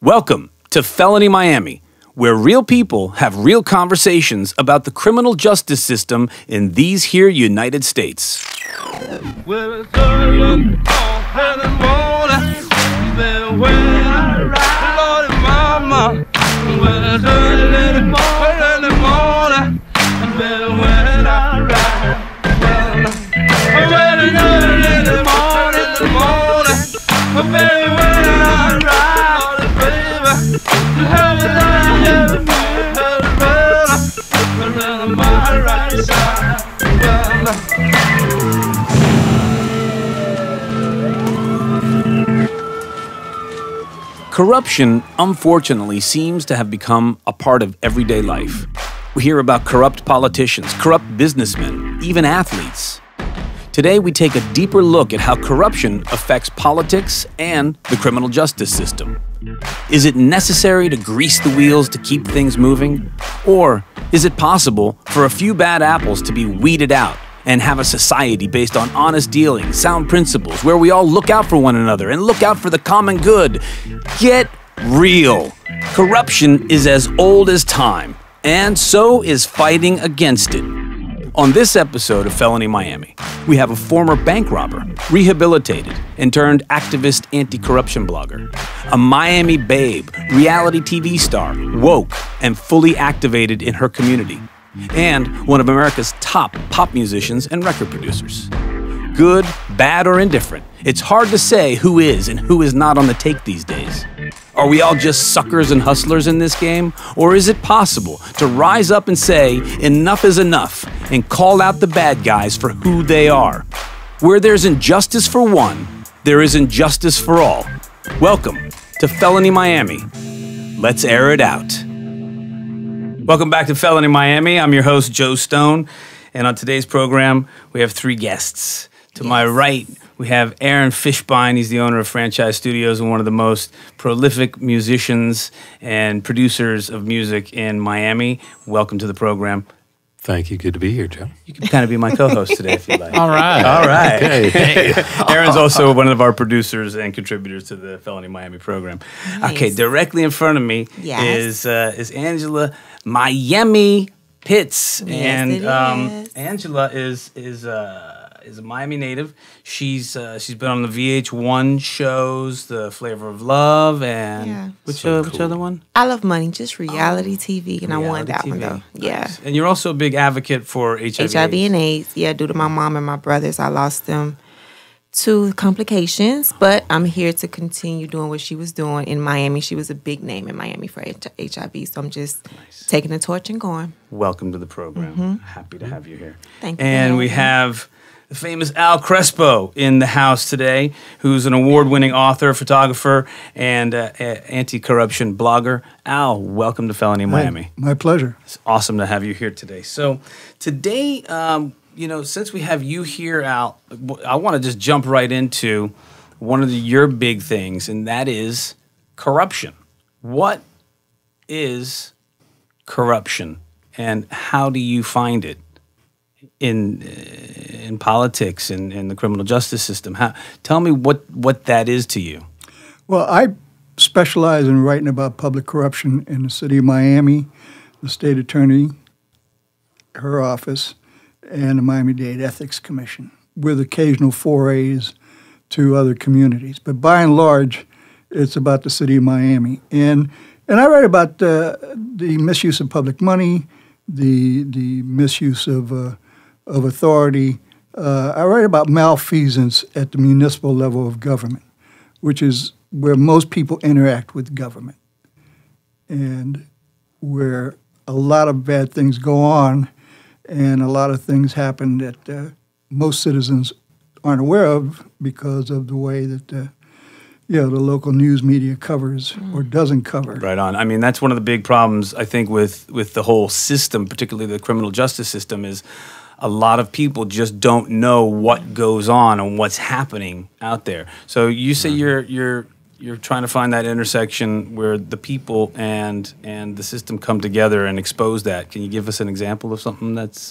Welcome to Felony Miami, where real people have real conversations about the criminal justice system in these here United States. Well, it's early in the morning, then when I ride, Lord and Mama. Well, it's early in the morning, then when I ride. Well, it's early in the morning, baby, when I ride, baby, have a life, on my right side. Corruption, unfortunately, seems to have become a part of everyday life. We hear about corrupt politicians, corrupt businessmen, even athletes. Today, we take a deeper look at how corruption affects politics and the criminal justice system. Is it necessary to grease the wheels to keep things moving? Or is it possible for a few bad apples to be weeded out and have a society based on honest dealing, sound principles, where we all look out for one another and look out for the common good? Get real. Corruption is as old as time, and so is fighting against it. On this episode of Felony Miami, we have a former bank robber, rehabilitated, and turned activist anti-corruption blogger, a Miami babe, reality TV star, woke, and fully activated in her community, and one of America's top pop musicians and record producers. Good, bad, or indifferent, it's hard to say who is and who is not on the take these days. Are we all just suckers and hustlers in this game? Or is it possible to rise up and say, enough is enough, and call out the bad guys for who they are? Where there's injustice for one, there is injustice for all. Welcome to Felony Miami. Let's air it out. Welcome back to Felony Miami. I'm your host, Joe Stone. And on today's program, we have three guests. To my right, we have Aaron Fishbein. He's the owner of Franchise Studios and one of the most prolific musicians and producers of music in Miami. Welcome to the program. Thank you. Good to be here, Joe. You can kind of be my co-host today if you like. All right. All right. Okay. Hey. Aaron's also one of our producers and contributors to the Felony Miami program. Nice. Okay, directly in front of me is Angela Myammee Pitts. Yes, and it is. Angela is a Miami native. She's been on the VH1 shows, The Flavor of Love, and which other one? I Love Money, just reality TV, and I won that one though. Nice. Yeah. And you're also a big advocate for HIV. HIV and AIDS. Yeah, due to my mom and my brothers, I lost them to complications, but I'm here to continue doing what she was doing in Miami. She was a big name in Miami for HIV, so I'm just taking the torch and going. Welcome to the program. Happy to have you here. Thank you. And we have the famous Al Crespo in the house today, who's an award-winning author, photographer, and anti-corruption blogger. Al, welcome to Felony Miami. My pleasure. It's awesome to have you here today. So today, since we have you here, Al, I want to just jump right into one of your big things, and that is corruption. What is corruption, and how do you find it in politics and in the criminal justice system? Tell me what that is to you. Well, I specialize in writing about public corruption in the city of Miami, the state attorney, her office, and the Miami-Dade Ethics Commission, with occasional forays to other communities. But by and large, it's about the city of Miami. And I write about the misuse of public money, the misuse of authority. I write about malfeasance at the municipal level of government, which is where most people interact with government, and where a lot of bad things go on, and a lot of things happen that most citizens aren't aware of because of the way that the local news media covers or doesn't cover. Right on. I mean, that's one of the big problems, I think, with the whole system, particularly the criminal justice system, is a lot of people just don't know what goes on and what's happening out there. So you say you're trying to find that intersection where the people and the system come together and expose that. Can you give us an example of something that's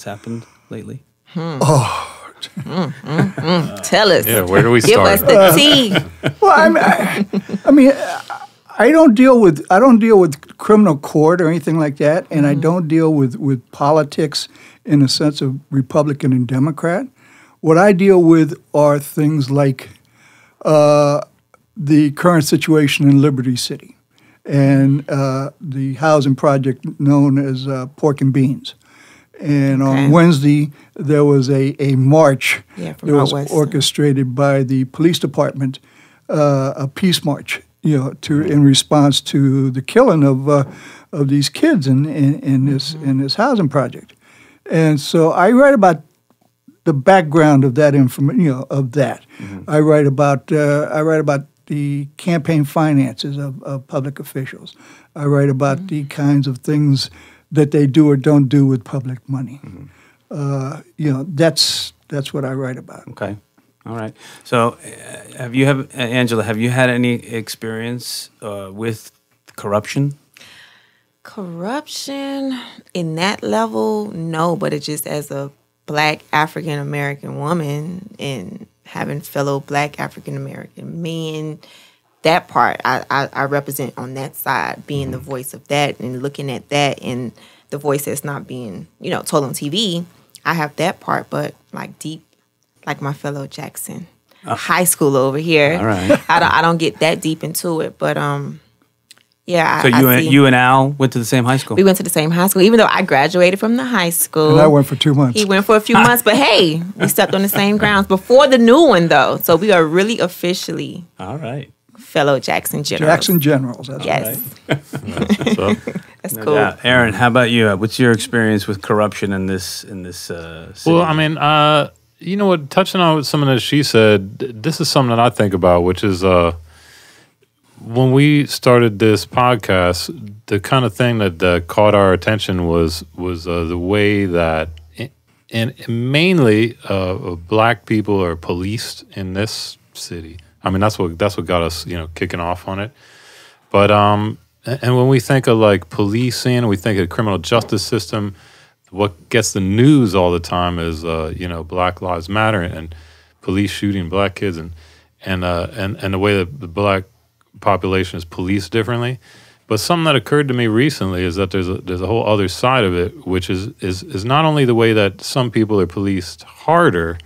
happened lately? Oh. Tell us. Yeah, where do we Give start? us the tea. Well, I mean, I don't deal with criminal court or anything like that, and I don't deal with politics in the sense of Republican and Democrat. What I deal with are things like the current situation in Liberty City and the housing project known as Pork and Beans. And on Wednesday, there was a march that was orchestrated by the police department, a peace march, in response to the killing of these kids in this housing project. And so I write about the background of that information, of that. I write about the campaign finances of public officials. I write about the kinds of things that they do or don't do with public money. That's what I write about. Okay, all right. So, Angela? Have you had any experience with corruption? Corruption in that level, no. But it just as a Black African American woman and having fellow Black African American men. That part, I represent on that side, being the voice of that and looking at that and the voice that's not being, told on TV. I have that part, but like deep, like my fellow Jackson high school over here. All right. I don't get that deep into it, but yeah. So you and Al went to the same high school? We went to the same high school, even though I graduated from the high school. And I went for 2 months. He went for a few months, but hey, we stepped on the same grounds before the new one, though. So we are really officially all right. Fellow Jackson Generals. Jackson Generals. That's yes. Right. That's cool. Yeah. Aaron, how about you? What's your experience with corruption in this city? Well, I mean, you know what? Touching on something that she said, this is something that I think about, which is when we started this podcast, the kind of thing that caught our attention was the way that, and mainly Black people are policed in this city. I mean, that's what got us, kicking off on it. But and when we think of like policing, we think of the criminal justice system. What gets the news all the time is Black Lives Matter and police shooting Black kids and the way that the Black population is policed differently. But something that occurred to me recently is that there's a whole other side of it, which is not only the way that some people are policed harder,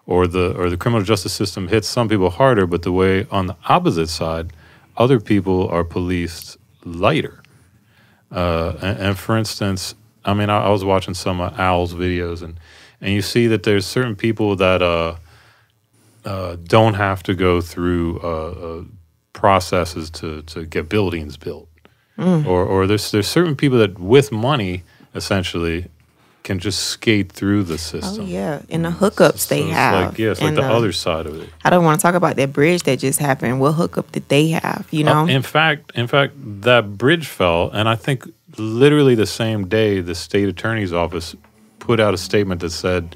or the criminal justice system hits some people harder, but the way on the opposite side, other people are policed lighter. And for instance, I mean, I was watching some of Al's videos, and you see that there's certain people that don't have to go through processes to get buildings built, or there's certain people that with money essentially can just skate through the system. Oh yeah, and the hookups they have. It's like the other side of it. I don't want to talk about that bridge that just happened. What hookup did they have? In fact, that bridge fell, and I think literally the same day, the state attorney's office put out a statement that said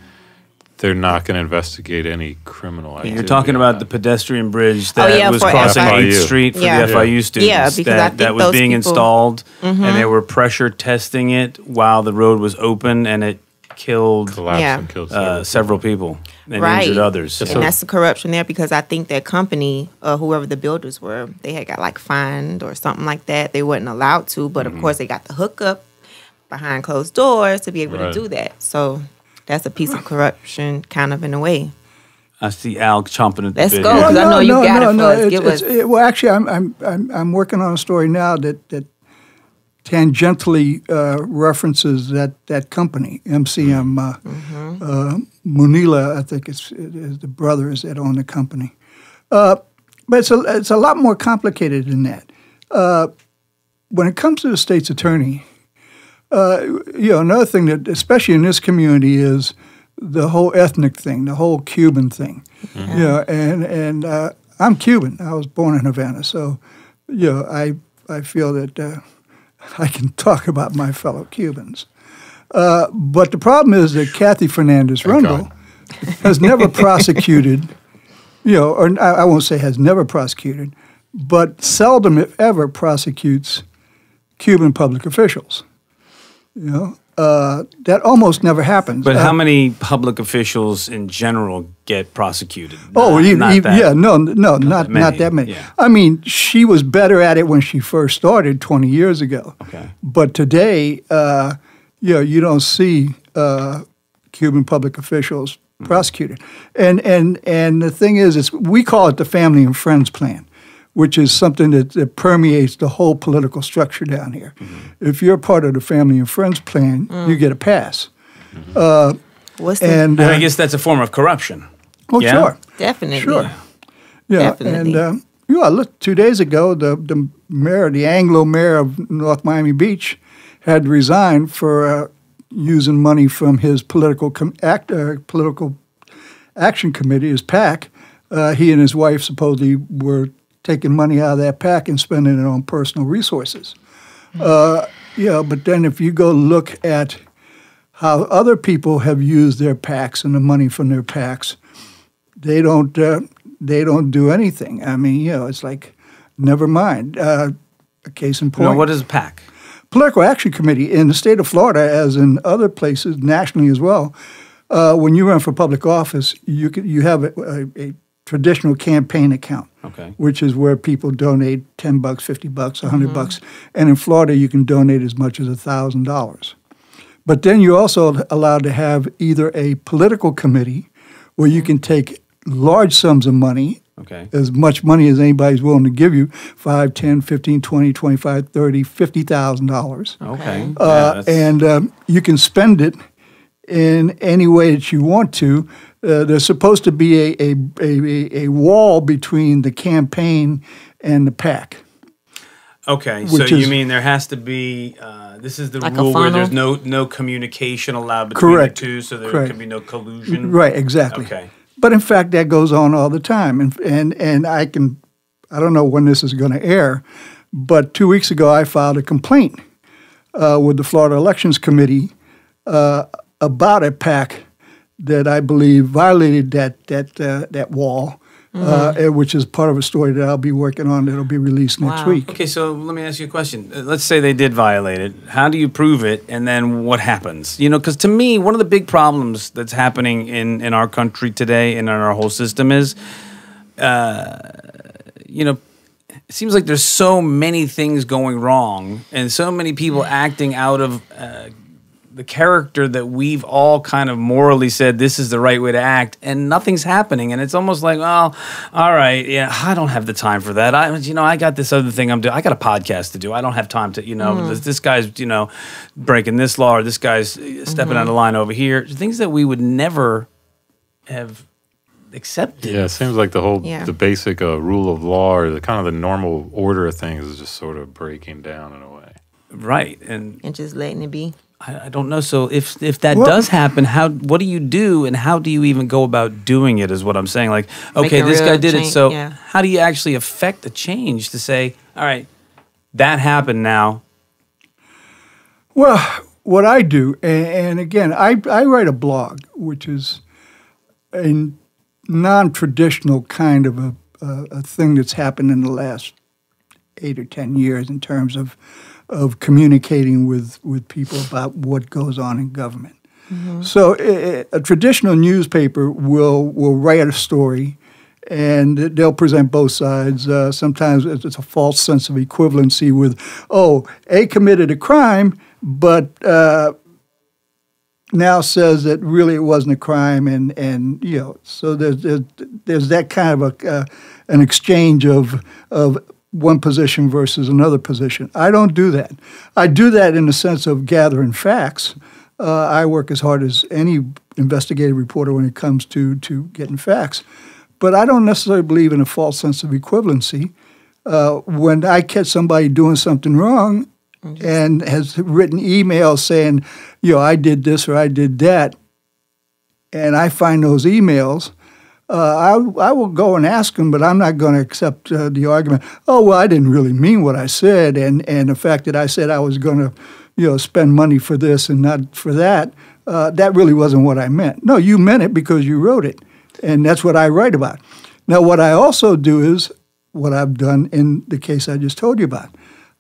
they're not going to investigate any criminal activity. You're talking about the pedestrian bridge that was crossing FIU. 8th Street for the FIU students. Yeah, because I think that was those being people, installed, and they were pressure testing it while the road was open, and it collapsed and killed several people and injured others. And that's the corruption there, because I think that company, whoever the builders were, they had got like fined or something like that. They wasn't allowed to, but of course they got the hookup behind closed doors to be able to do that. So that's a piece of corruption, kind of in a way. I see Al chomping at the Let's bit. go, because I know you got it for us. Well, actually, I'm working on a story now that tangentially references that company, MCM. Munila, I think is the brothers that own the company. But it's a lot more complicated than that. When it comes to the state's attorney, another thing that, especially in this community, is the whole ethnic thing, the whole Cuban thing. And I'm Cuban. I was born in Havana, so I feel that I can talk about my fellow Cubans. But the problem is that Kathy Fernandez-Rundle has never prosecuted, or I won't say has never prosecuted, but seldom, if ever, prosecutes Cuban public officials. that almost never happens. But how many public officials in general get prosecuted? Oh, not that- not that many. Yeah. I mean, she was better at it when she first started 20 years ago. Okay. But today, you don't see Cuban public officials prosecuted. And the thing is, we call it the Family and Friends Plan, which is something that permeates the whole political structure down here. If you're part of the Family and Friends Plan, you get a pass. What's the And And I guess that's a form of corruption. oh, Yeah? sure. definitely? Sure. Yeah, Definitely. and look, 2 days ago, the mayor, the Anglo mayor of North Miami Beach, had resigned for using money from his political action committee, his PAC. He and his wife supposedly were taking money out of that PAC and spending it on personal resources. But then if you go look at how other people have used their PACs and the money from their PACs, they don't do anything. I mean, it's like, never mind. A case in point. No, what is a PAC? Political Action Committee in the state of Florida, as in other places nationally as well. When you run for public office, you have a traditional campaign account, Okay. which is where people donate $10, $50, $100, and in Florida you can donate as much as $1,000. But then you're also allowed to have either a political committee where you can take large sums of money, Okay. as much money as anybody's willing to give you, $5, $10, $15, $20, $25, $30, $50,000. Okay. Yeah, that's- You can spend it in any way that you want to. There's supposed to be a wall between the campaign and the PAC. Okay, so which you is- mean there has to be, this is the Like a rule where funnel? there's no communication allowed between Correct. the two, so there Correct. can be no collusion? Right, exactly. Okay. But in fact, that goes on all the time, and I don't know when this is going to air, but 2 weeks ago I filed a complaint with the Florida Elections Committee about a PAC that I believe violated that wall, which is part of a story that I'll be working on that'll be released next Wow. week. Okay, so let me ask you a question. Let's say they did violate it. How do you prove it, and then what happens? Because to me, one of the big problems that's happening in our country today and in our whole system is, it seems like there's so many things going wrong and so many people acting out of the character that we've all kind of morally said this is the right way to act, and nothing's happening. And it's almost like, well, all right, yeah, I don't have the time for that. I got this other thing I'm doing. I got a podcast to do. I don't have time to, this guy's, breaking this law, or this guy's stepping out of line over here. Things that we would never have accepted. Yeah, it seems like Yeah. the basic rule of law, or the kind of the normal order of things, is just sort of breaking down in a way. Right. And And just letting it be. I don't know. So if that does happen, what do you do, and how do you even go about doing it? Is what I'm saying. Like, okay, a this real guy did it. change, So yeah. how do you actually affect a change to say, all right, that happened now? Well, what I do, and again, I write a blog, which is a non-traditional kind of a thing that's happened in the last 8 or 10 years in terms of communicating with people about what goes on in government. So a traditional newspaper will write a story, and they'll present both sides. Sometimes it's a false sense of equivalency with, A committed a crime, but now says that really it wasn't a crime, and so there's that kind of an exchange of one position versus another position. I don't do that. I do that in the sense of gathering facts. I work as hard as any investigative reporter when it comes to getting facts. But I don't necessarily believe in a false sense of equivalency. When I catch somebody doing something wrong and has written emails saying, I did this or I did that, and I find those emails, I will go and ask them, but I'm not going to accept the argument, I didn't really mean what I said, and the fact that I said I was going to, spend money for this and not for that, that really wasn't what I meant. No, you meant it because you wrote it, and that's what I write about. Now, what I also do is what I've done in the case I just told you about.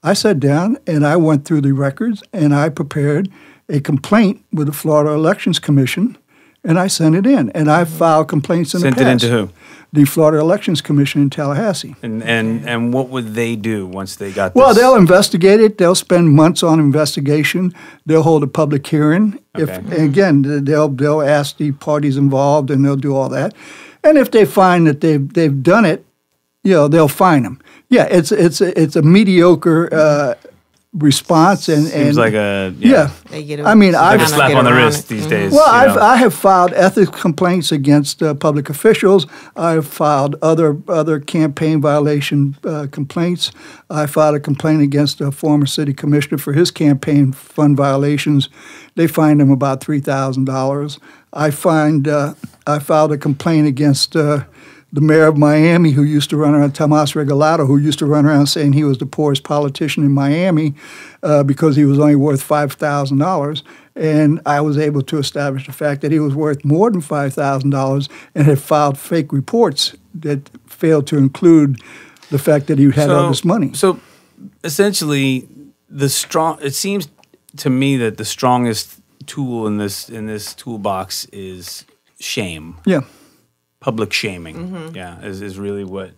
I sat down and I went through the records and I prepared a complaint with the Florida Elections Commission, and I sent it in. And I filed complaints in the past. Sent it into who? The Florida Elections Commission in Tallahassee. And what would they do once they got this? Well, they'll investigate it. They'll spend months on investigation. They'll hold a public hearing. Okay. And again, they'll ask the parties involved, and they'll do all that. And if they find that they've done it, they'll fine them. Yeah, it's a mediocre response, and seems like a They get I mean, like a I've slap on the wrist these days. well, I have filed ethics complaints against public officials. I've filed other campaign violation complaints. I filed a complaint against a former city commissioner for his campaign fund violations. They fined him about $3,000. I filed a complaint against the mayor of Myammee, who used to run around, Tomas Regalado, who used to run around saying he was the poorest politician in Myammee because he was only worth $5,000. And I was able to establish the fact that he was worth more than $5,000 and had filed fake reports that failed to include the fact that he had all this money. So essentially, it seems to me that the strongest tool in this toolbox is shame. Yeah. Public shaming, is really what,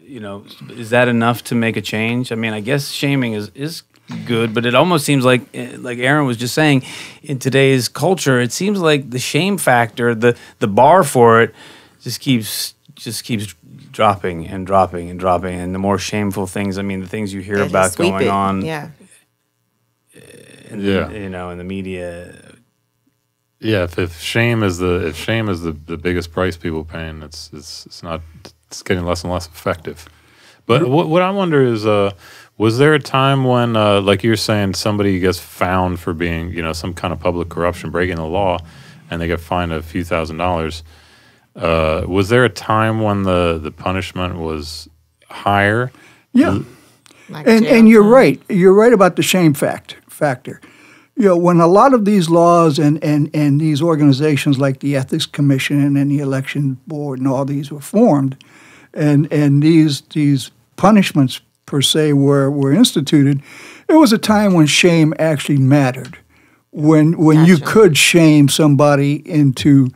is that enough to make a change? I mean, I guess shaming is good, but it almost seems like Aaron was just saying, in today's culture, it seems like the shame factor, the bar for it, just keeps dropping and dropping and dropping, and the more shameful things, I mean, the things you hear about going on, in the media. Yeah, if shame is the biggest price people paying, it's getting less and less effective. But what I wonder is, was there a time when, like you're saying, somebody gets found for being, some kind of public corruption, breaking the law, and they get fined a few $1,000s? Was there a time when the punishment was higher? Yeah, and you're right. You're right about the shame factor. When a lot of these laws and these organizations like the Ethics Commission and the Election Board and all these were formed, and these punishments per se were instituted, it was a time when shame actually mattered, when you could shame somebody into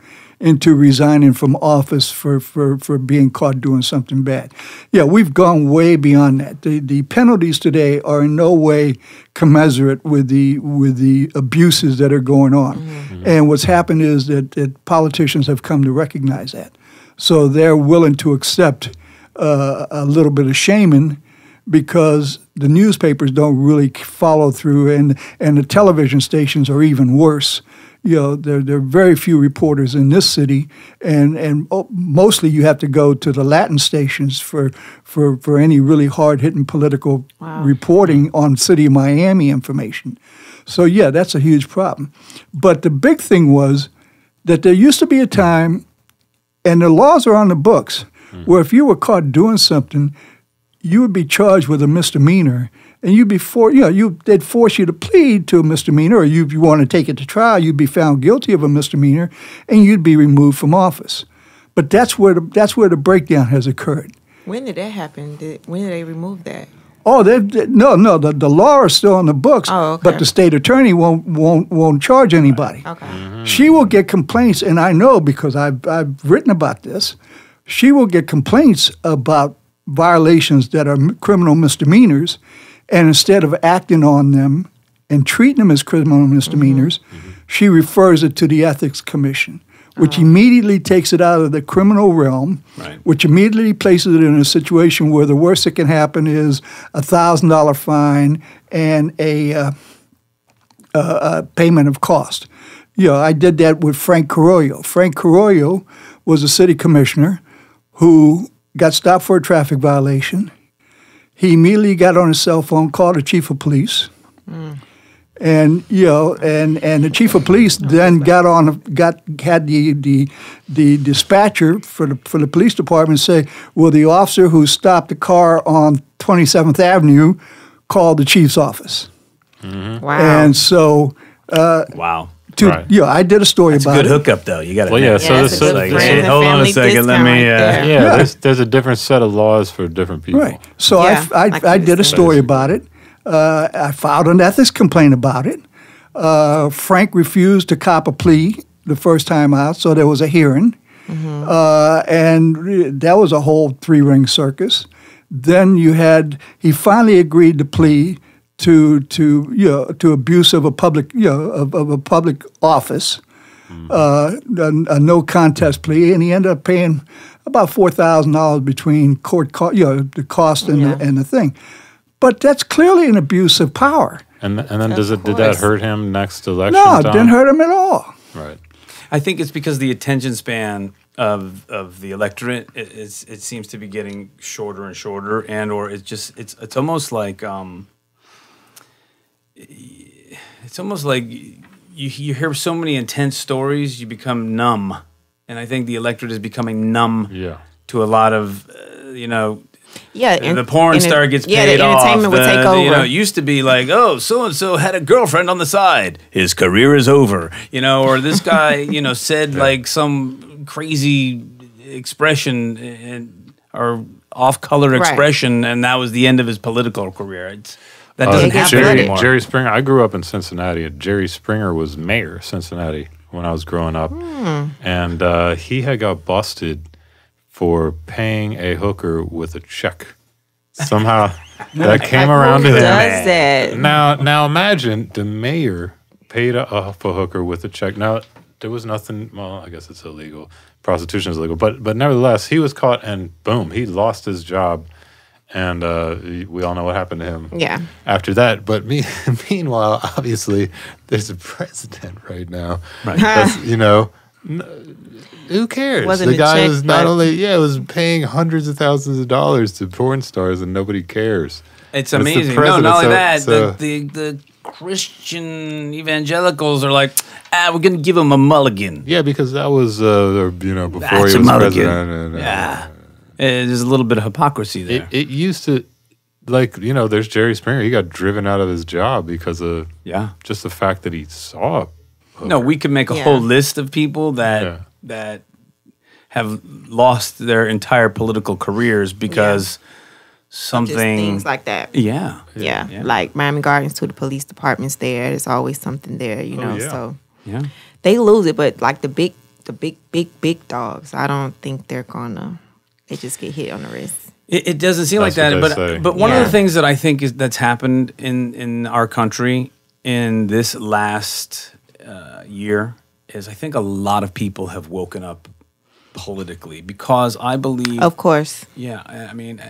resigning from office for being caught doing something bad. Yeah, we've gone way beyond that. The penalties today are in no way commensurate with the abuses that are going on. Mm-hmm. And what's happened is that politicians have come to recognize that. So they're willing to accept a little bit of shaming because the newspapers don't really follow through, and the television stations are even worse. There are very few reporters in this city, and mostly you have to go to the Latin stations for any really hard-hitting political reporting on city of Miami information. So, yeah, that's a huge problem. But the big thing was that there used to be a time, and the laws are on the books, where if you were caught doing something, you would be charged with a misdemeanor. And you'd be they'd force you to plead to a misdemeanor, or if you want to take it to trial, you'd be found guilty of a misdemeanor, and you'd be removed from office. But that's where the breakdown has occurred. When did that happen? When did they remove that? Oh, no. The law is still on the books, but the state attorney won't charge anybody. Okay. Mm-hmm. She will get complaints, and I know because I've written about this. She will get complaints about violations that are criminal misdemeanors. And instead of acting on them and treating them as criminal misdemeanors, she refers it to the Ethics Commission, which immediately takes it out of the criminal realm, which immediately places it in a situation where the worst that can happen is a $1,000 fine and a payment of cost. I did that with Frank Carollo. Frank Carollo was a city commissioner who got stopped for a traffic violation. He immediately got on his cell phone, called the chief of police, and the chief of police then had the dispatcher for the police department say, "Well, the officer who stopped the car on 27th Avenue called the chief's office." Mm-hmm. Wow! And so, wow. I did a story about it. That's a good hookup, though. You got to. Well, yeah. So this hold on a second. Let me. There's a different set of laws for different people. Right. So I did a story about it. I filed an ethics complaint about it. Frank refused to cop a plea the first time out, so there was a hearing. And that was a whole three-ring circus. Then he finally agreed to plea to abuse of a public of a public office, a no contest plea, and he ended up paying about $4,000 between the cost and the thing. But that's clearly an abuse of power. And then did that hurt him next election? No, it didn't hurt him at all. Right. I think it's because the attention span of the electorate it seems to be getting shorter and shorter, and or it's almost like you hear so many intense stories, you become numb, and I think the electorate is becoming numb to a lot of the porn star gets paid the off. entertainment would take over. It used to be like, oh, so-and-so had a girlfriend on the side. His career is over. Or this guy, said like some crazy expression or off-color expression, and that was the end of his political career. That doesn't happen anymore. Jerry Springer, I grew up in Cincinnati, and Jerry Springer was mayor of Cincinnati when I was growing up. And he had got busted for paying a hooker with a check. Somehow that came around to him. Does that? Now imagine the mayor paid off a hooker with a check. Now there was nothing. Well, I guess it's illegal. Prostitution is illegal, but nevertheless, he was caught, and boom, he lost his job, and we all know what happened to him. Yeah. After that, but meanwhile, obviously, there's a president right now. Right. That's, who cares? Wasn't The a guy check, was not but- only was paying hundreds of thousands of dollars to porn stars, and nobody cares. It's And amazing. the president, not only that, so- the Christian evangelicals are like, we're going to give him a mulligan. Yeah, because that was before That's he a was mulligan. president. Yeah. There's a little bit of hypocrisy there. It used to, there's Jerry Springer. He got driven out of his job because of just the fact that he saw. No, we could make a whole list of people that have lost their entire political careers because something. Just things like that. Yeah. Yeah. Like Miami Gardens to the police departments there. There's always something there, so Yeah. they lose it, but like the big dogs, I don't think they're gonna. They just get hit on the wrist. It doesn't seem like That's that, what they say. but one of the things that I think that's happened in our country in this last year is I think a lot of people have woken up politically because I believe, Of course. yeah, I mean,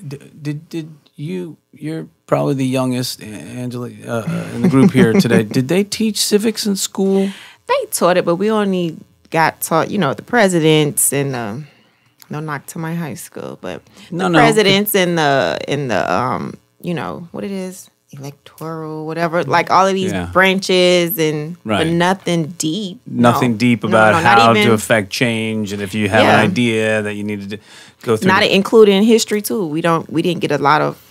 did you're probably the youngest, Angela, in the group here today. Did they teach civics in school? They taught it, but we only got taught, the presidents and no knock to my high school, but the presidents and the what it is, electoral, whatever, like all of these branches and but nothing deep. Nothing deep about not how even, to affect change, and if you have an idea that you needed to go through. Not including history too. We didn't get a lot of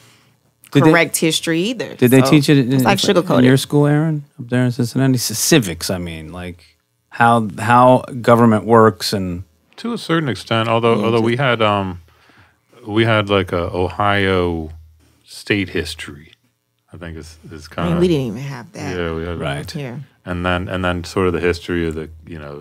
correct history either. Did they teach it? It's like sugarcoated. In your school, Aaron, up there in Cincinnati? Civics, I mean, like how government works and. To a certain extent, although we had like a Ohio state history, I think is kind of. We didn't even have that. Yeah, we had Right. Here. and then sort of the history of the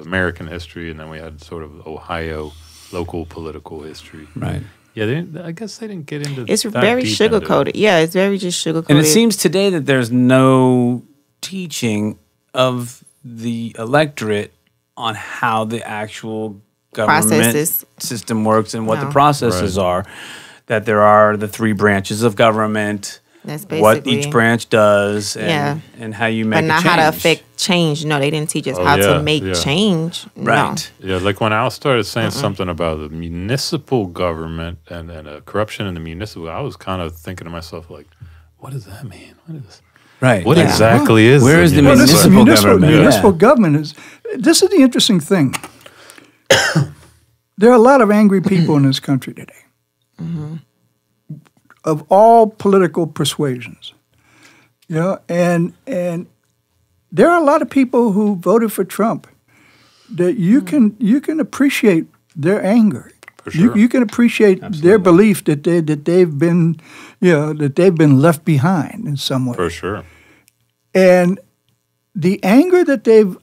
American history, and then we had sort of Ohio local political history. Right. Yeah, I guess they didn't get into. It's that very deep into it. sugarcoated. Yeah, it's very just sugarcoated. And it seems today that there's no teaching of the electorate on how the actual government Processes. system works and what the No. processes are. That there are the three branches of government, That's what basically each branch does, and how you make but not a change. how to affect change. No, they didn't teach us Oh, how yeah, to make yeah. change. Right. Yeah, like when Al started saying something about the municipal government and corruption in the municipal, I was kind of thinking to myself, like, what does that mean? What is Right. what yeah. exactly is Where is the Well, this is municipal municipal government? Municipal government is. This is the interesting thing. There are a lot of angry people in this country today, of all political persuasions. And there are a lot of people who voted for Trump that you can appreciate their anger. For sure. You can appreciate their belief that they've been, that they've been left behind in some way. For sure. And the anger that they've,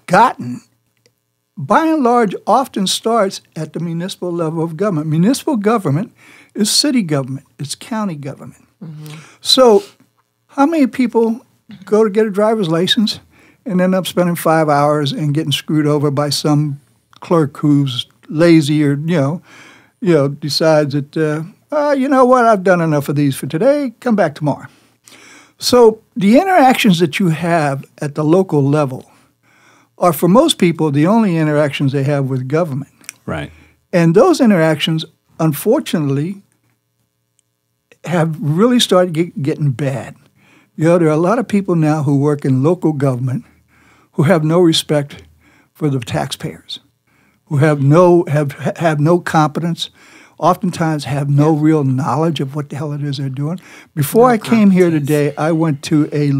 gotten, by and large, often starts at the municipal level of government. Municipal government is city government. It's county government. Mm-hmm. So how many people go to get a driver's license and end up spending 5 hours and getting screwed over by some clerk who's lazy or, decides that, you know what, I've done enough of these for today, come back tomorrow. So the interactions that you have at the local level are, for most people, the only interactions they have with government. Right. And those interactions, unfortunately, have really started getting bad. There are a lot of people now who work in local government who have no respect for the taxpayers, who have no competence, oftentimes have no real knowledge of what the hell it is they're doing. Before I came here today, I went to a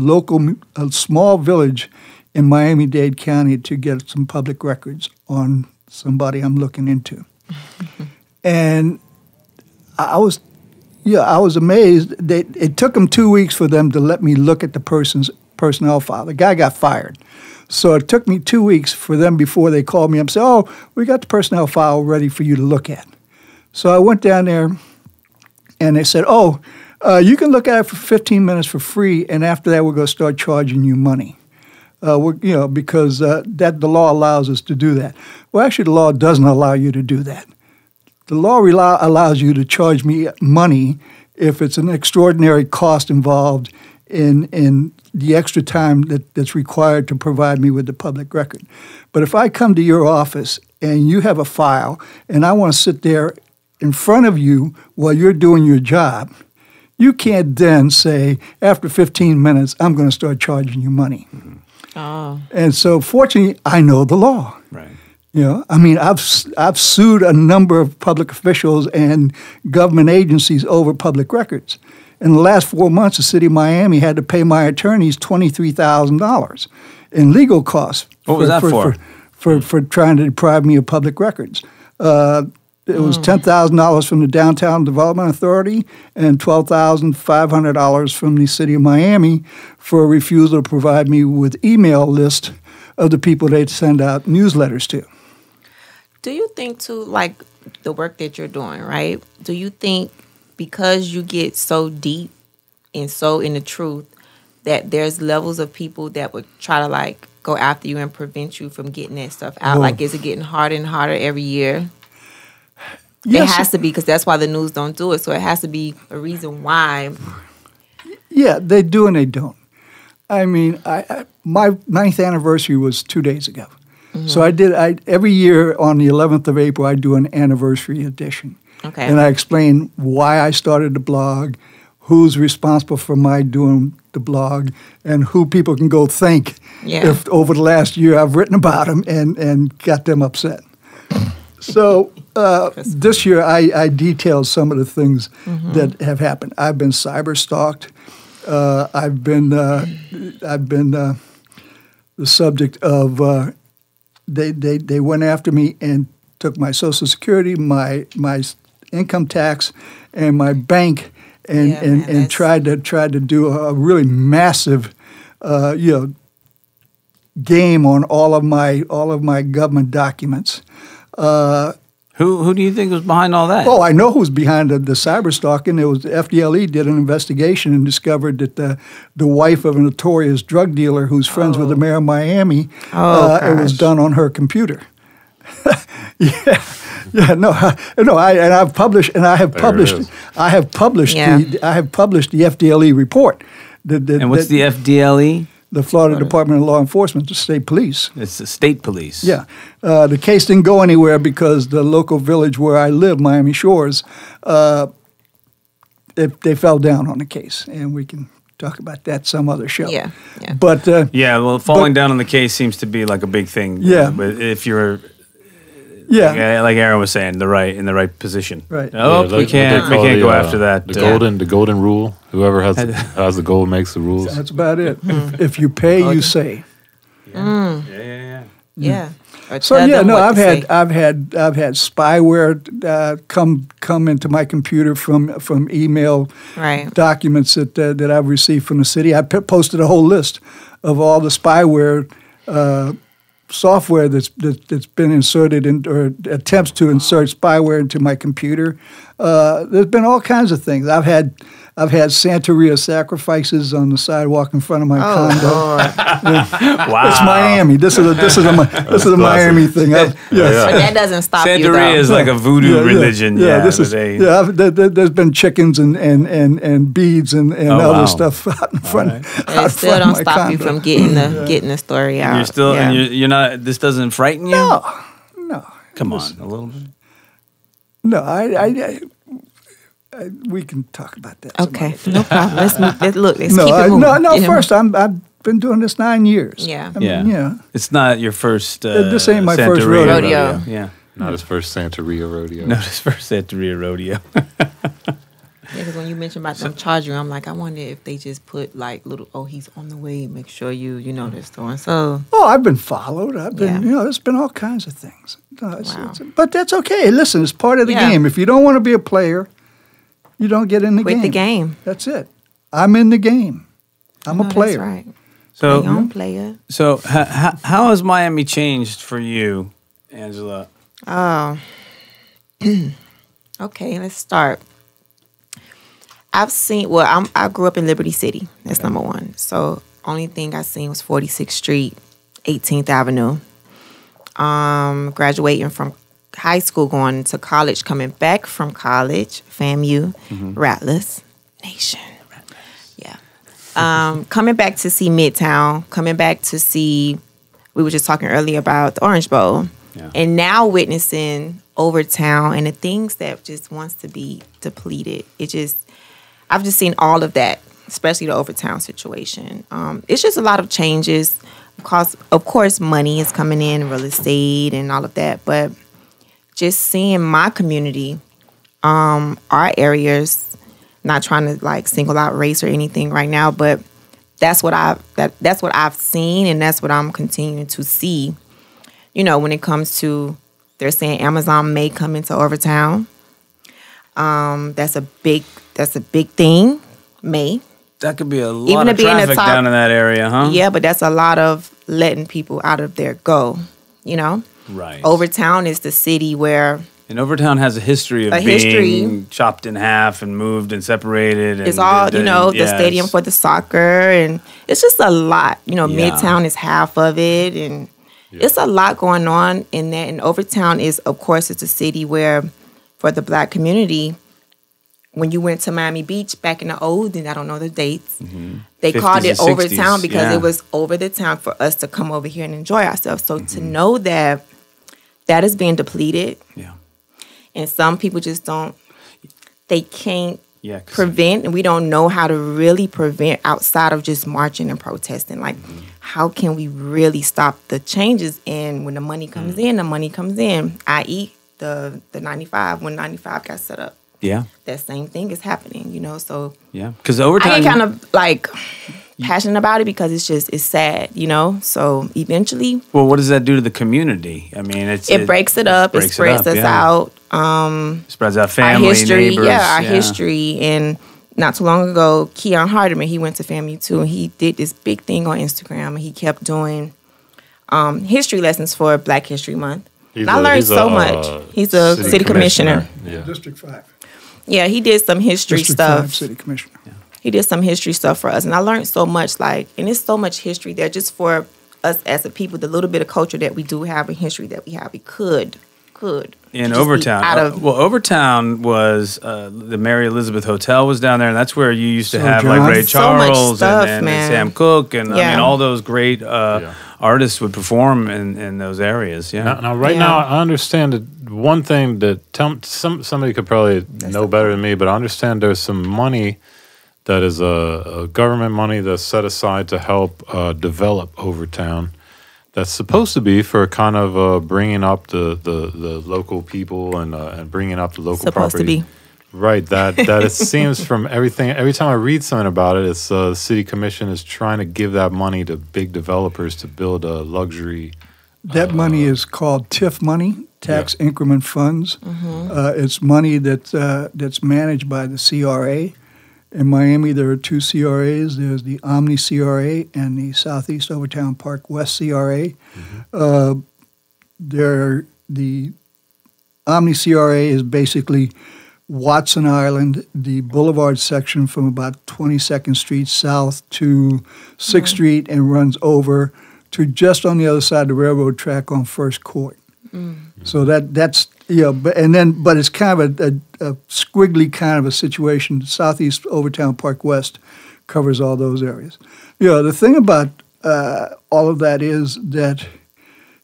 small village in Miami-Dade County to get some public records on somebody I'm looking into. And I was amazed. It took them 2 weeks for them to let me look at the person's personnel file. The guy got fired. So it took me 2 weeks for them before they called me up and said, oh, we got the personnel file ready for you to look at. So I went down there, and they said, oh, you can look at it for 15 minutes for free, and after that we're going to start charging you money. Because the law allows us to do that. Well, actually, the law doesn't allow you to do that. The law allows you to charge me money if it's an extraordinary cost involved in the extra time that's required to provide me with the public record. But if I come to your office and you have a file and I want to sit there in front of you while you're doing your job, you can't then say, after 15 minutes, I'm going to start charging you money. Mm-hmm. Oh. And so, fortunately, I know the law. Right. I've sued a number of public officials and government agencies over public records. In the last 4 months, the city of Miami had to pay my attorneys $23,000 in legal costs. What was that for? For trying to deprive me of public records. It was $10,000 from the Downtown Development Authority and $12,500 from the city of Miami for a refusal to provide me with email list of the people they'd send out newsletters to. Do you think, too, like the work that you're doing, right? Do you think because you get so deep and so in the truth that there's levels of people that would try to, go after you and prevent you from getting that stuff out? Well, is it getting harder and harder every year? Yes. It has to be, because that's why the news don't do it. So it has to be a reason why. Yeah, they do and they don't. I mean, my 9th anniversary was 2 days ago. Mm-hmm. So every year on the 11th of April, I do an anniversary edition. Okay. And I explain why I started the blog, who's responsible for my doing the blog, and who people can go thank if over the last year I've written about them and got them upset. So this year I detailed some of the things that have happened. I've been cyber stalked. I've been the subject of they went after me and took my Social Security, my income tax, and my bank, and tried to do a really massive game on all of my government documents. Who do you think was behind all that? Oh, I know who's behind the cyber stalking. It was the FDLE did an investigation and discovered that the wife of a notorious drug dealer who's friends with the mayor of Miami, it was done on her computer. I have published the FDLE report. And what's the FDLE? The Florida Department of Law Enforcement, the state police. It's the state police. Yeah. The case didn't go anywhere because the local village where I live, Miami Shores, they fell down on the case. And we can talk about that some other show. Yeah. But falling down on the case seems to be like a big thing. Yeah. But if you're like Aaron was saying, in the right position. Right. We can't go after that. The golden rule. Whoever has the goal makes the rules. That's about it. If you pay, you say. Yeah. Or So tell yeah, them no, what I've to had say. I've had spyware come into my computer from email Right. documents that I've received from the city. I posted a whole list of all the spyware software that's been inserted in, or attempts to insert spyware into my computer. There's been all kinds of things. I've had Santeria sacrifices on the sidewalk in front of my condo. Lord. Wow. It's Miami. This is a Miami thing. Yes. But that doesn't stop you, though. Santeria is like a voodoo religion. Yeah, this is. There's been chickens and beads and wow. other stuff out in front. And Out it still front don't of my stop you condo. from getting the story out. You're still, Yeah. and you're not. This doesn't frighten you. No. Come on, a little bit. No, we can talk about that. some Okay, other no problem. Let's keep it No, moving. no. You know? First, I've been doing this 9 years. Yeah. I mean, Yeah. It's not your first. This ain't my first Santeria rodeo. Yeah. Not his first Santeria rodeo. No, his first Santeria rodeo. Yeah, because when you mentioned about them charging, I'm like, I wonder if they just put like little, oh, he's on the way. Make sure you know this store. And so, Oh, I've been followed. I've been, Yeah. there's been all kinds of things. No, Wow. but that's okay. Listen, it's part of the Yeah. game. If you don't want to be a player, you don't get in the quit game. the game. That's it. I'm in the game. I'm No, a player. That's right. So, Play on, player. so how has Miami changed for you, Angela? Oh. Okay, let's start. I've seen, I grew up in Liberty City. That's number one. So only thing I seen was 46th Street, 18th Avenue. Graduating from high school, going to college, coming back from college, FAMU, Rattlers Nation. Yeah. Coming back to see Midtown, coming back to see, we were just talking earlier about the Orange Bowl. Yeah. And now witnessing Overtown and the things that just wants to be depleted. I've just seen all of that, especially the Overtown situation. It's just a lot of changes. Of course, money is coming in, real estate and all of that. But just seeing my community, our areas, not trying to like single out race or anything right now, but that's what I've seen, and that's what I'm continuing to see. You know, when it comes to, they're saying Amazon may come into Overtown. That's a big thing. May. That could be a lot Even of to be in the traffic top- down in that area, huh? Yeah, but that's a lot of letting people out of their go. You know, Right. Overtown is the city where And Overtown has a history of being chopped in half and moved and separated. it's all, the stadium for the soccer, and it's just a lot. You know, Yeah. Midtown is half of it, and it's a lot going on in that. And Overtown is, of course, it's a city where, for the Black community, when you went to Miami Beach back in the old, and I don't know the dates, they 50s called it and Overtown 60s, because yeah. it was over the town for us to come over here and enjoy ourselves. So to know that is being depleted, Yeah. and some people just they can't Yeah. 'cause- prevent, and we don't know how to really prevent outside of just marching and protesting. Like, how can we really stop the changes? And when the money comes in, the money comes in, i.e. the 95, when 95 got set up. Yeah. That same thing is happening, so Yeah. Because Overtown. I get kind of like passionate about it because it's sad, So eventually Well, what does that do to the community? I mean, it breaks it up, it breaks spreads us yeah. out. Spreads out family, Our history, neighbors. our history. And not too long ago, Keon Hardeman, he went to FAMU too, and he did this big thing on Instagram, and he kept doing history lessons for Black History Month. And I learned so much. He's a city commissioner. Yeah. District 5. Yeah, he did some history District stuff. 5 city commissioner. He did some history stuff for us, and I learned so much. And it's so much history there just for us as a people. The little bit of culture that we do have and history that we have, we could In just be Overtown. out of Overtown was the Mary Elizabeth Hotel was down there, and that's where you used to So have John- like Ray So much Charles stuff, and man. Sam Cooke, and I Yeah. mean all those great artists would perform in those areas. Yeah. Now, right Yeah. now, I understand that one thing that somebody could probably know better than me, but I understand there's some money that is a government money that's set aside to help develop Overtown. That's supposed to be for kind of bringing up the local people and bringing up the local supposed property. to be. Right, that it seems from everything. Every time I read something about it, it's the city commission is trying to give that money to big developers to build luxury That money is called TIF money, tax increment funds. It's money that's managed by the CRA. In Miami, there are 2 CRAs. There's the Omni CRA and the Southeast Overtown Park West CRA. The Omni CRA is basically Watson Island, the Boulevard section from about 22nd Street south to 6th Street and runs over to just on the other side of the railroad track on First Court. So that's but it's kind of a squiggly kind of a situation. Southeast Overtown Park West covers all those areas. The thing about all of that is that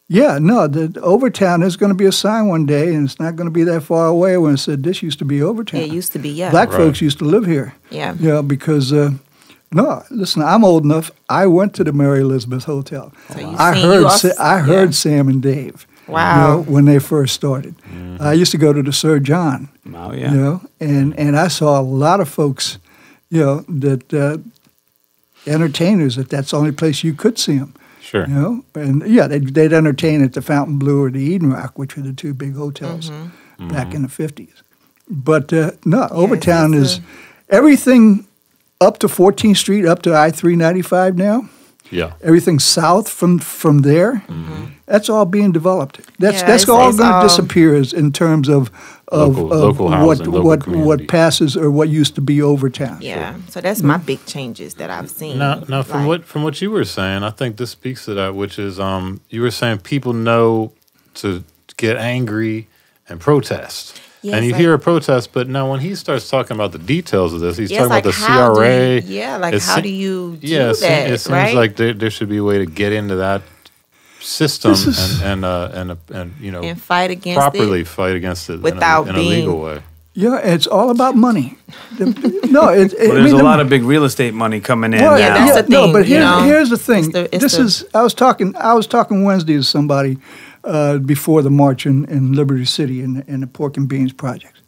the Overtown is going to be a sign one day, and it's not going to be that far away when it said this used to be Overtown. It used to be, yeah. Black folks used to live here. Yeah. Because listen, I'm old enough. I went to the Mary Elizabeth Hotel. So I heard Sam and Dave. Wow. When they first started. I used to go to the Sir John. Oh, yeah. And I saw a lot of folks, that entertainers, that's the only place you could see them. Sure. And they'd entertain at the Fontainebleau or the Eden Rock, which were the 2 big hotels back in the 50s. But Overtown is everything up to 14th Street, up to I-395 now. Yeah. Everything south from there, that's all being developed. That's it's all going to all disappear in terms of local housing, what passes or what used to be Overtown. Yeah. So that's my big changes that I've seen. Now, from what you were saying, I think this speaks to that, which is you were saying people know to get angry and protest. Yes, and you hear a protest, but now when he starts talking about the details of this, he's talking about the how CRA. how do you do that? It seems right? like there should be a way to get into that system and fight against properly fight against it without in a legal way. Yeah, it's all about money. There's a lot of big real estate money coming in. Well, now. that's the thing. No, but here's the thing. I was talking Wednesday to somebody before the march in Liberty City in the Pork and Beans project.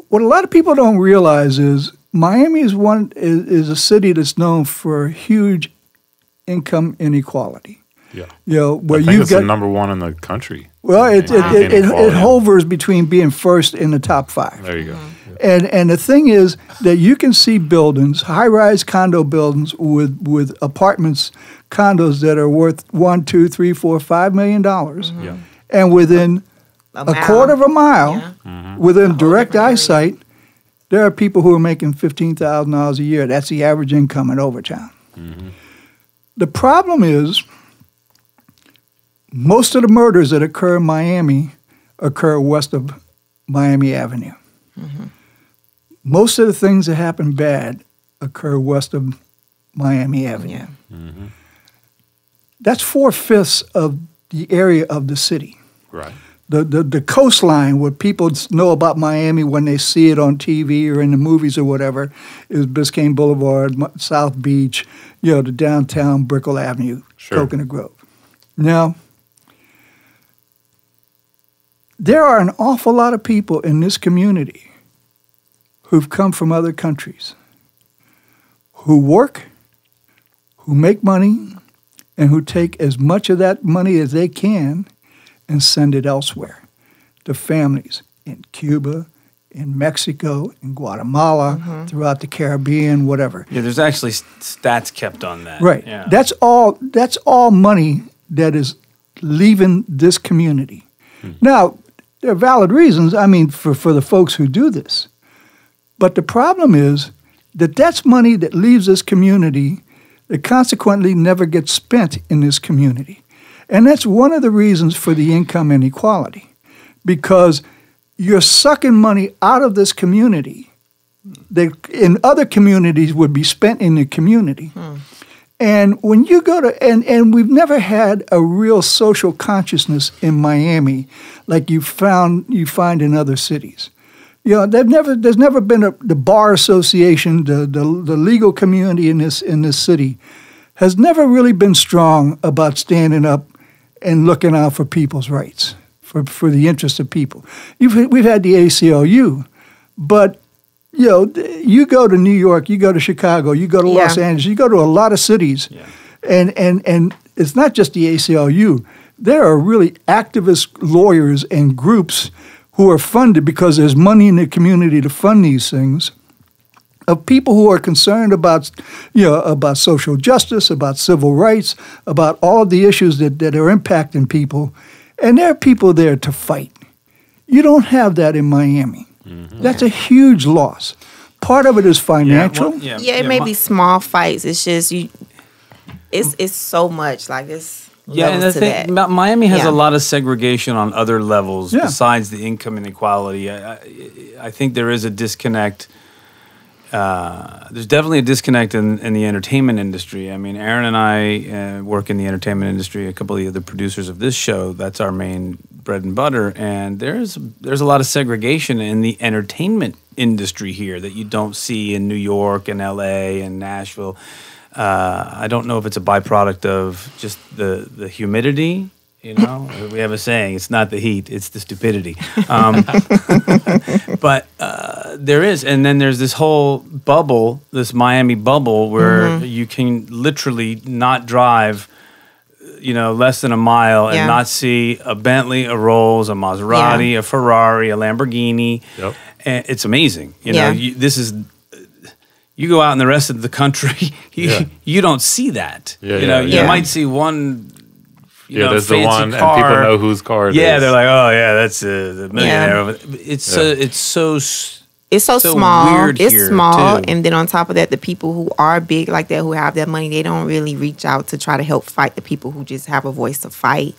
What a lot of people don't realize is Miami is a city that's known for huge income inequality. Yeah. Where I think it's the number 1 in the country. Well, it hovers between being first in the top 5. There you go. And the thing is that you can see buildings, high-rise condo buildings with apartments, condos that are worth $1, $2, $3, $4, $5 million, and within a quarter of a mile, within direct eyesight, there are people who are making $15,000 a year. That's the average income in Overtown. The problem is most of the murders that occur in Miami occur west of Miami Avenue. Most of the things that happen bad occur west of Miami Avenue. That's 4/5 of the area of the city. Right. The coastline, what people know about Miami when they see it on TV or in the movies or whatever, is Biscayne Boulevard, South Beach, the downtown Brickell Avenue, Coconut Grove. Now, there are an awful lot of people in this community who've come from other countries, who work, who make money, and who take as much of that money as they can and send it elsewhere to families in Cuba, in Mexico, in Guatemala, throughout the Caribbean, whatever. Yeah, there's actually stats kept on that. Right. Yeah. That's all money that is leaving this community. Now, there are valid reasons, for the folks who do this. But the problem is that that's money that leaves this community that consequently never gets spent in this community. And that's one of the reasons for the income inequality, because you're sucking money out of this community that in other communities would be spent in the community. And when you go to, and we've never had a real social consciousness in Miami like you find in other cities. There's never been the bar association, the legal community in this city has never really been strong about standing up and looking out for people's rights, for the interests of people. We've had the ACLU, but you go to New York, you go to Chicago, you go to Los Angeles, you go to a lot of cities, and it's not just the ACLU. There are really activist lawyers and groups who are funded because there's money in the community to fund these things, of people who are concerned about, about social justice, about civil rights, about all of the issues that are impacting people. And there are people there to fight. You don't have that in Miami. Mm-hmm. That's a huge loss. Part of it is financial. It may be small fights. It's just it's so much. Like it's and the thing, Miami has a lot of segregation on other levels besides the income inequality. I think there is a disconnect. There's definitely a disconnect in the entertainment industry. I mean, Aaron and I work in the entertainment industry. A couple of the other producers of this show, that's our main bread and butter. And there's a lot of segregation in the entertainment industry here that you don't see in New York and LA and Nashville. I don't know if it's a byproduct of just the humidity. You know, we have a saying, it's not the heat, it's the stupidity. But there is, and then there's this whole bubble, this Miami bubble, where you can literally not drive, less than a mile and not see a Bentley, a Rolls, a Maserati, a Ferrari, a Lamborghini. Yep. And it's amazing. You go out in the rest of the country, you don't see that. You might see one. There's fancy the one, car. and people know whose car it is. Yeah, they're like, oh yeah, that's the millionaire. It's so small. Weird it's here, small, too. and then on top of that, the people who are big like that, who have that money, they don't really reach out to try to help fight the people who just have a voice to fight.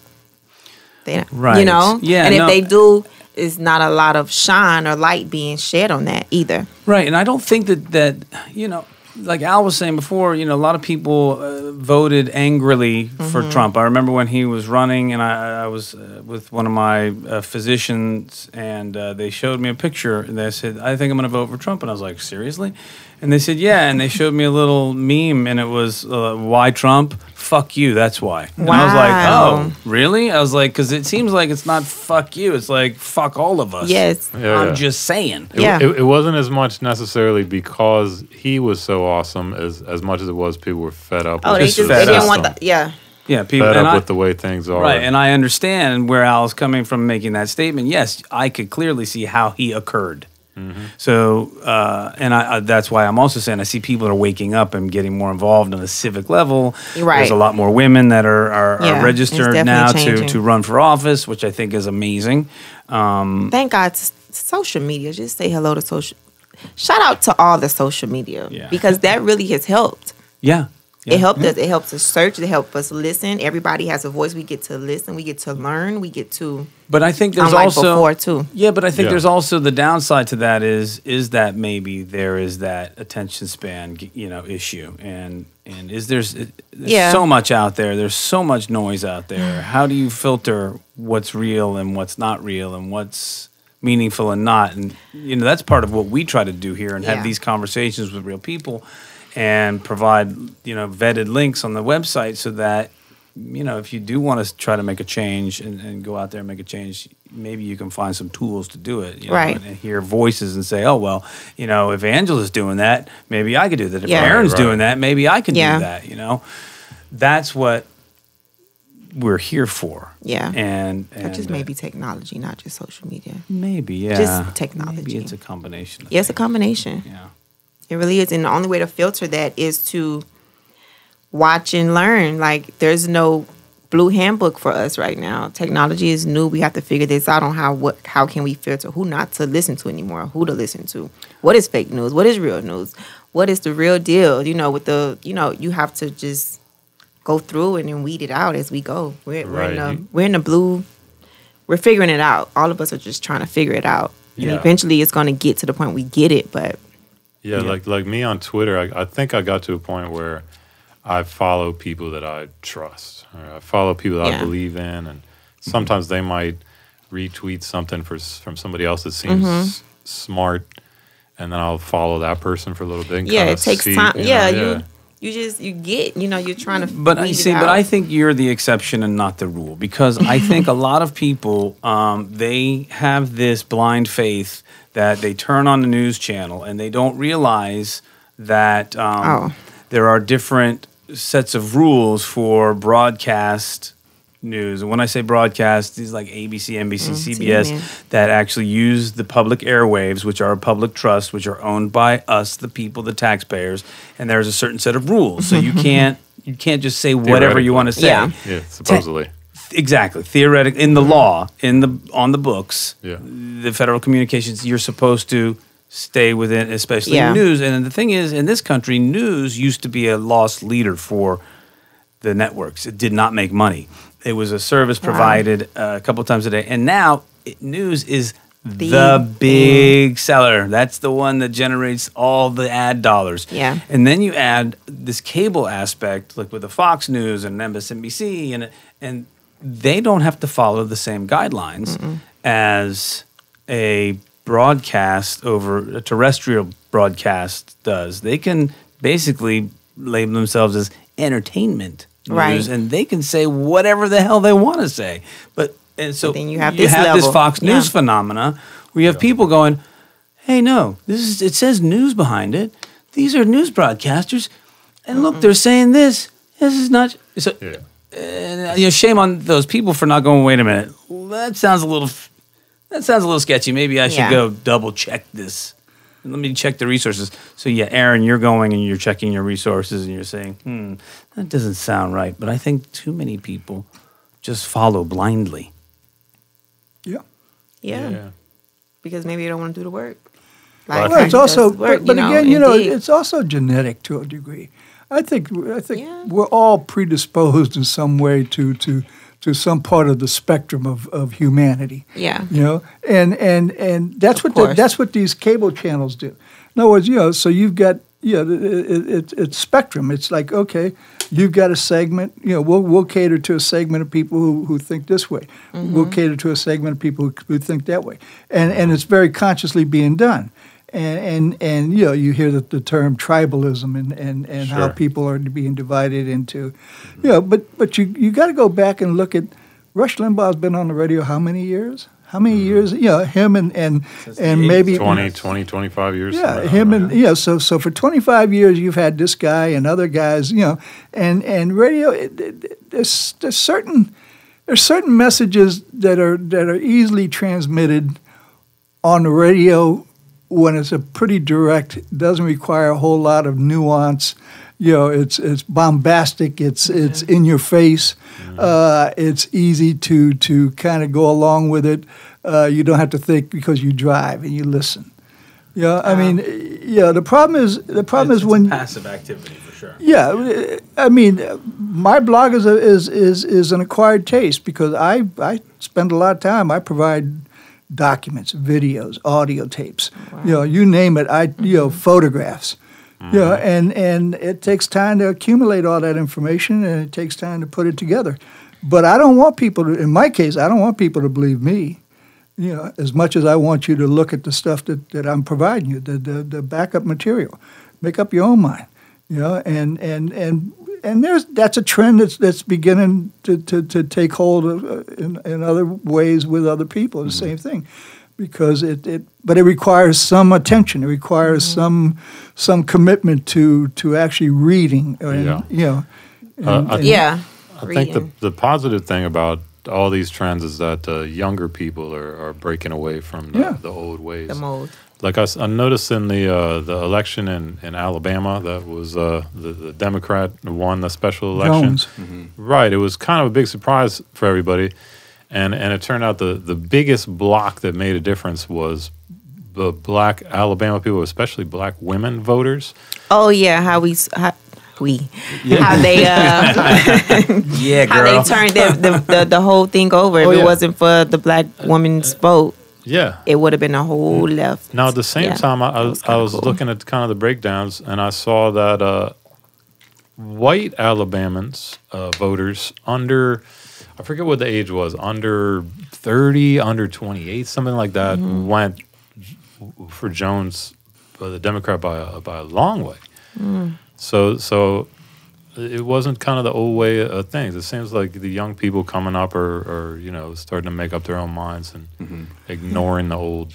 They, right. Yeah. And if they do, it's not a lot of shine or light being shed on that either. Right, and I don't think that like Al was saying before, a lot of people voted angrily for Trump. I remember when he was running, and I was with one of my physicians, and they showed me a picture, and they said, I think I'm going to vote for Trump. And I was like, seriously? And they said, yeah, and they showed me a little meme, and it was, why Trump? Fuck you, that's why. And I was like, oh, really? I was like, because it seems like it's not fuck you, it's like fuck all of us. Yes. I'm just saying. It wasn't as much necessarily because he was so awesome as much as it was people were fed up. Oh, they didn't want the, Yeah, people fed up with the way things are. Right, and I understand where Al's coming from making that statement. Yes, I could clearly see how he occurred. Mm-hmm. So, and that's why I'm also saying I see people are waking up and getting more involved on a civic level. Right. There's a lot more women that are registered now changing. to run for office, which I think is amazing. Thank God, social media. Just say hello to social. Shout out to all the social media because that really has helped. Yeah. It helped us. It helps us search. It helps us listen. Everybody has a voice. We get to listen. We get to learn. We get to. But I think there's also before too. Yeah, but I think there's also the downside to that is that maybe there is that attention span issue and there's so much out there. There's so much noise out there. How do you filter what's real and what's not real and what's meaningful and not? And that's part of what we try to do here and have these conversations with real people. And provide, vetted links on the website so that, if you do want to try to make a change and go out there and make a change, maybe you can find some tools to do it. Right. And hear voices and say, oh, well, if Angela's doing that, maybe I could do that. If Aaron's doing that, maybe I can do that, That's what we're here for. Yeah. And just maybe technology, not just social media. Maybe, yeah. Just technology. Maybe it's a combination. It's a combination. Yeah. It really is. And the only way to filter that is to watch and learn. Like, there's no blue handbook for us right now. Technology is new. We have to figure this out on how can we filter who not to listen to anymore, who to listen to. What is fake news? What is real news? What is the real deal? With the, you have to just go through and then weed it out as we go. We're in the blue. We're figuring it out. All of us are just trying to figure it out. And eventually it's going to get to the point we get it, but... Yeah, like me on Twitter, I think I got to a point where I follow people that I trust. Or I follow people that I believe in, and sometimes they might retweet something from somebody else that seems smart, and then I'll follow that person for a little bit. And it takes time. You're trying to. But I think you're the exception and not the rule, because I think a lot of people they have this blind faith that they turn on the news channel and they don't realize that there are different sets of rules for broadcast news. And when I say broadcast, these like ABC, NBC, CBS CNN. that actually use the public airwaves, which are a public trust, which are owned by us, the people, the taxpayers. And there's a certain set of rules. So you can't just say whatever you want to say. Yeah. Yeah, supposedly. Exactly. Theoretically, in the law, on the books, Yeah. the Federal Communications, you're supposed to stay within, especially Yeah. news. And the thing is, in this country, news used to be a lost leader for the networks. It did not make money. It was a service provided a couple times a day. And now news is the big seller. That's the one that generates all the ad dollars. Yeah. And then you add this cable aspect, like with the Fox News and MSNBC, and they don't have to follow the same guidelines as a broadcast over a terrestrial broadcast does. They can basically label themselves as entertainment news, Right. and they can say whatever the hell they want to say. And so then you have this level. Fox News Yeah. phenomena where you have people going, "Hey, no, it says news behind it. These are news broadcasters, and look, they're saying this. This is not." So, Yeah. shame on those people for not going. Wait a minute, that sounds a little sketchy. Maybe I should Yeah. go double check this. Let me check the resources. So yeah, Aaron, you're going and you're checking your resources and you're saying, that doesn't sound right. But I think too many people just follow blindly. Yeah. Yeah. Because maybe you don't want to do the work. Well, Well, it's does also, work, but again, indeed. it's also genetic to a degree. I think Yeah. we're all predisposed in some way to some part of the spectrum of humanity. Yeah. And that's Of course. that's what these cable channels do. In other words, so you've got it's spectrum. It's like, okay, you've got a segment. We'll cater to a segment of people who think this way. We'll cater to a segment of people who think that way, and it's very consciously being done. And you hear the term tribalism and how Sure. people are being divided into, but you got to go back and look at Rush Limbaugh's been on the radio how many years? How many years? Him and maybe 20, 25 years. yeah, somewhere him around and there. so for 25 years you've had this guy and other guys, and radio. There's certain messages that are easily transmitted on the radio when it's a pretty direct. Doesn't require a whole lot of nuance. It's bombastic. It's in your face. It's easy to kind of go along with it. You don't have to think because you drive and you listen. I mean, the problem is It's when passive activity for sure. yeah, I mean, my blog is an acquired taste because I spend a lot of time. I provide documents, videos, audio tapes. You name it. Photographs. And it takes time to accumulate all that information, and it takes time to put it together. But I don't want people to. In my case, I don't want people to believe me. As much as I want you to look at the stuff that I'm providing you, the backup material, make up your own mind. And that's a trend that's beginning to take hold of, in other ways with other people. The same thing, because but it requires some attention. It requires some commitment to actually reading. I think the positive thing about all these trends is that younger people are breaking away from the old ways. The mold. Like I noticed in the election in Alabama, that was the Democrat won the special election. Jones. Right. It was kind of a big surprise for everybody. And it turned out the biggest block that made a difference was the black Alabama people, especially black women voters. Oh yeah, how they Yeah, how girl. they turned the whole thing over. If Oh, it yeah. wasn't for the black woman's vote, Yeah. it would have been a whole left. Now, at the same time, I that was kinda cool. looking at kind of the breakdowns, and I saw that white Alabamans, voters under, I forget what the age was, under 30, under 28, something like that, went for Jones, the Democrat, by a long way. So it wasn't kind of the old way of things. It seems like the young people coming up are starting to make up their own minds and ignoring the old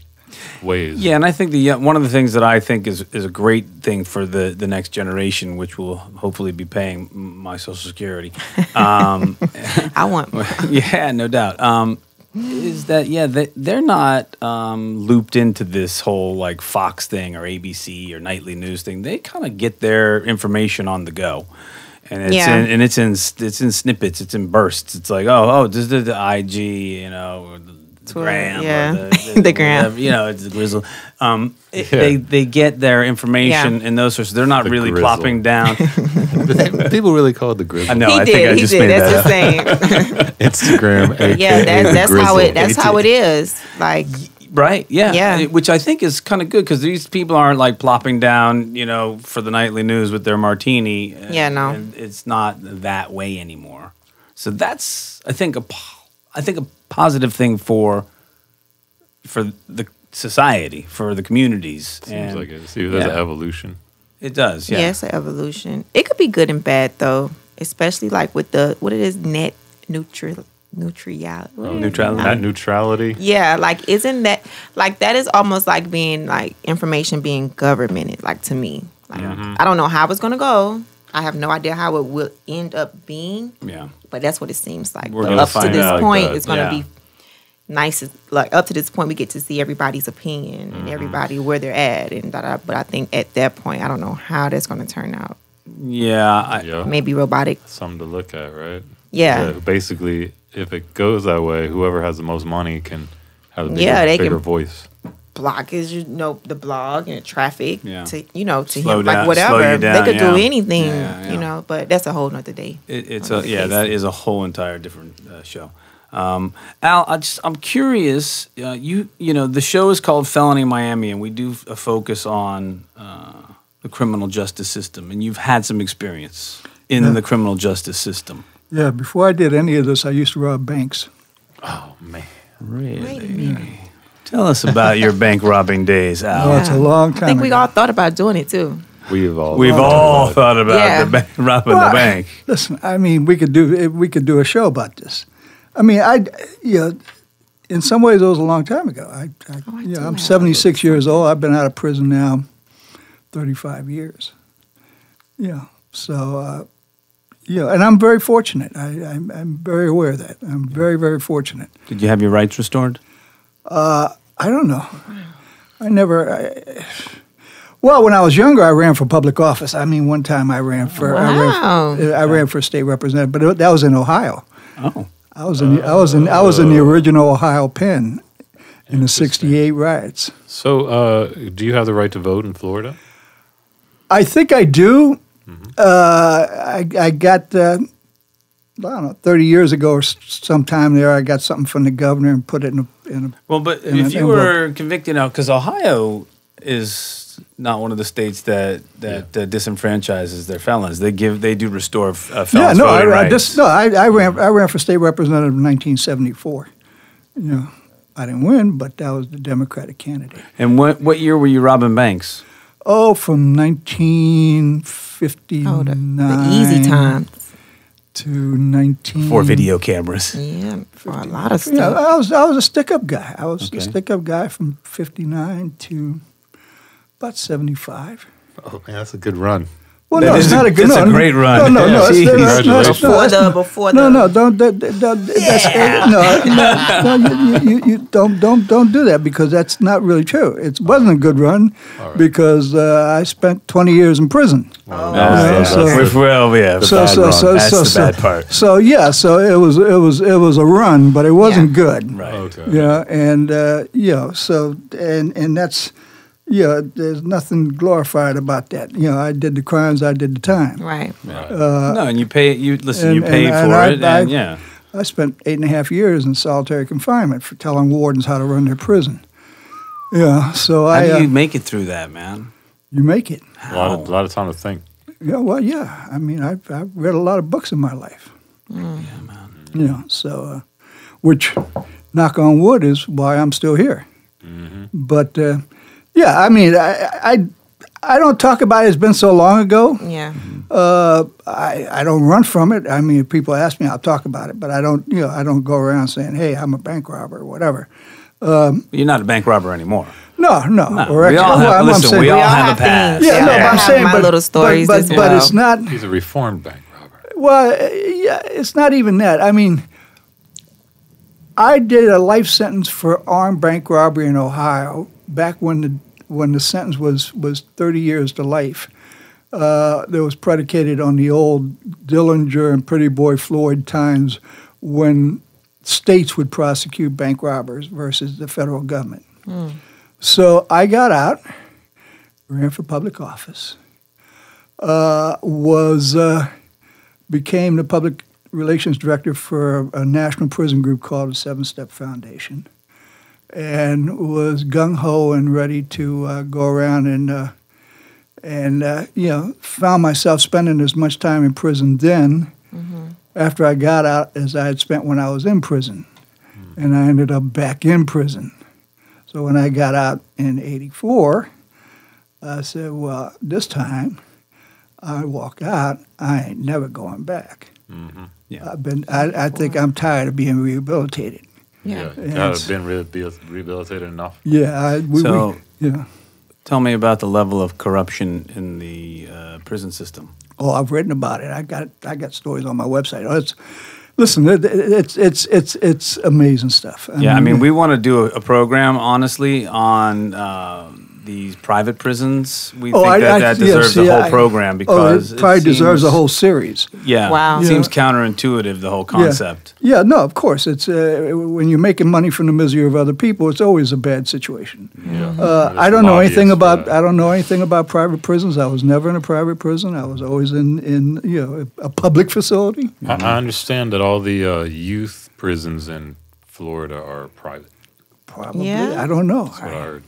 ways. Yeah, and I think one of the things that I think is a great thing for the next generation, which will hopefully be paying my Social Security. I want. Yeah, no doubt. Is that they're not looped into this whole like Fox thing or ABC or nightly news thing. They kind of get their information on the go, and it's in snippets. It's in bursts. It's like this is the IG, the Gram, yeah, the Gram. whatever, it's the Grizzle. They get their information in those sorts. They're not The really Grizzle. plopping down. People really call it the Grizzle. I know. He I did. think I He just did. made That's that the same. Instagram. AKA Yeah, that's the how Grizzle. that's how it is. Like, Right. Yeah. Yeah. Which I think is kind of good because these people aren't like plopping down, for the nightly news with their martini. Yeah, no. And it's not that way anymore. So that's, I think, a positive thing for the society, for the communities. Seems like it. See, there's an evolution. It does. Yeah. it's an evolution. It could be good and bad though, especially like with what it is, net neutrality. Neutrality. Net neutrality. Yeah, like isn't that like that is almost like being like information being governmented, like to me. Like I don't know how it's gonna go. I have no idea how it will end up being. Yeah. But that's what it seems like. We're But gonna up to find this out, point, but, it's gonna yeah. be nice. Like up to this point, we get to see everybody's opinion and everybody where they're at, and but I think at that point, I don't know how that's gonna turn out. Yeah. Yeah. Maybe robotic. Something to look at, right? Yeah. Basically, if it goes that way, whoever has the most money can have a They bigger can- voice. Block is the blog and traffic Yeah. to Slow him, down- like whatever slow you down, they could do yeah. anything, Yeah. but that's a whole nother day. That is a whole entire different show. Al, I'm curious. The show is called Felony Miami, and we do a focus on the criminal justice system. And you've had some experience in the criminal justice system. Yeah, before I did any of this, I used to rob banks. Oh man. Really? Tell us about your bank robbing days, Al. Oh, it's a long time I think we ago. all thought about doing it too. We've all thought about Yeah. robbing the bank. Listen, I mean, we could do a show about this. I mean, in some ways, it was a long time ago. do I'm have 76 years old. I've been out of prison now 35 years. Yeah, so and I'm very fortunate. I'm very aware of that. I'm very, very fortunate. Did you have your rights restored? I don't know. Well, when I was younger, I ran for public office. I mean, one time I ran for I ran for state representative, but that was in Ohio. Oh. I was in the original Ohio pen in the '68 riots. So, do you have the right to vote in Florida? I think I do. I got I don't know, 30 years ago or sometime there, I got something from the governor and put it in a Well, but in if an you envelope. were convicted now, because Ohio is not one of the states that disenfranchises their felons. They do restore felons Yeah, no, voting rights. I ran for state representative in 1974. I didn't win, but that was the Democratic candidate. And what year were you robbing banks? Oh, from 1959 Oh, the easy times. to 19 For video cameras. Yeah, for a lot of Yeah, stuff. I was a stick-up guy. I was Okay. a stick-up guy from 59 to about 75. Oh man, that's a good run. Well, That no, is it's not a good. that's a no, great run. No, no, no. Yeah, it's- geez. that's- no, it's- Congratulations. no, it's- Before No, the- no, don't. You don't do that because that's not really true. It wasn't a good run because I spent 20 years in prison. Wow. Yeah, so- yeah. the bad run. That's the bad part. So yeah, so it was a run, but it wasn't good. Right. Okay. Yeah, and so and that's there's nothing glorified about that. I did the crimes, I did the time. Right. No, and you pay. You listen. You and- paid and for I- it, I- and yeah. I spent 8.5 years in solitary confinement for telling wardens how to run their prison. Yeah, so How do you make it through that, man? you make it. A lot of time to think. Yeah, well, yeah. I mean, I've read a lot of books in my life. Yeah, man. So, which, knock on wood, is why I'm still here. But yeah, I mean, I don't talk about it. It's been so long ago. Yeah. I don't run from it. I mean, if people ask me, I'll talk about it. But I don't, I don't go around saying, "Hey, I'm a bank robber" or whatever. You're not a bank robber anymore. No. Or We all have, I'm listen, saying, we all have a have past. things. Yeah, no, I but I'm have saying, my little stories as but well. it's not. He's a reformed bank robber. Well, yeah, it's not even that. I mean, I did a life sentence for armed bank robbery in Ohio back when the sentence was 30 years to life. That was predicated on the old Dillinger and Pretty Boy Floyd times when states would prosecute bank robbers versus the federal government. So I got out, ran for public office, became the public relations director for a national prison group called the Seven Step Foundation, and was gung-ho and ready to go around and found myself spending as much time in prison then after I got out as I had spent when I was in prison. And I ended up back in prison. So when I got out in '84, I said, well, this time I walk out, I ain't never going back. Yeah. I think I'm tired of being rehabilitated. Yeah. I've been rehabilitated enough. Yeah. Yeah. Tell me about the level of corruption in the prison system. Oh, I've written about it. I got stories on my website. It's amazing stuff. I mean, we want to do a program, honestly, on these private prisons. We think that deserves a whole program because it probably deserves a whole series. Yeah, Wow. It seems counterintuitive, the whole concept. Yeah, no, of course. It's when you're making money from the misery of other people, it's always a bad situation. Yeah. I don't know anything about private prisons. I was never in a private prison. I was always in a public facility. I understand that all the youth prisons in Florida are private. Probably. Yeah. I don't know. That's what I heard.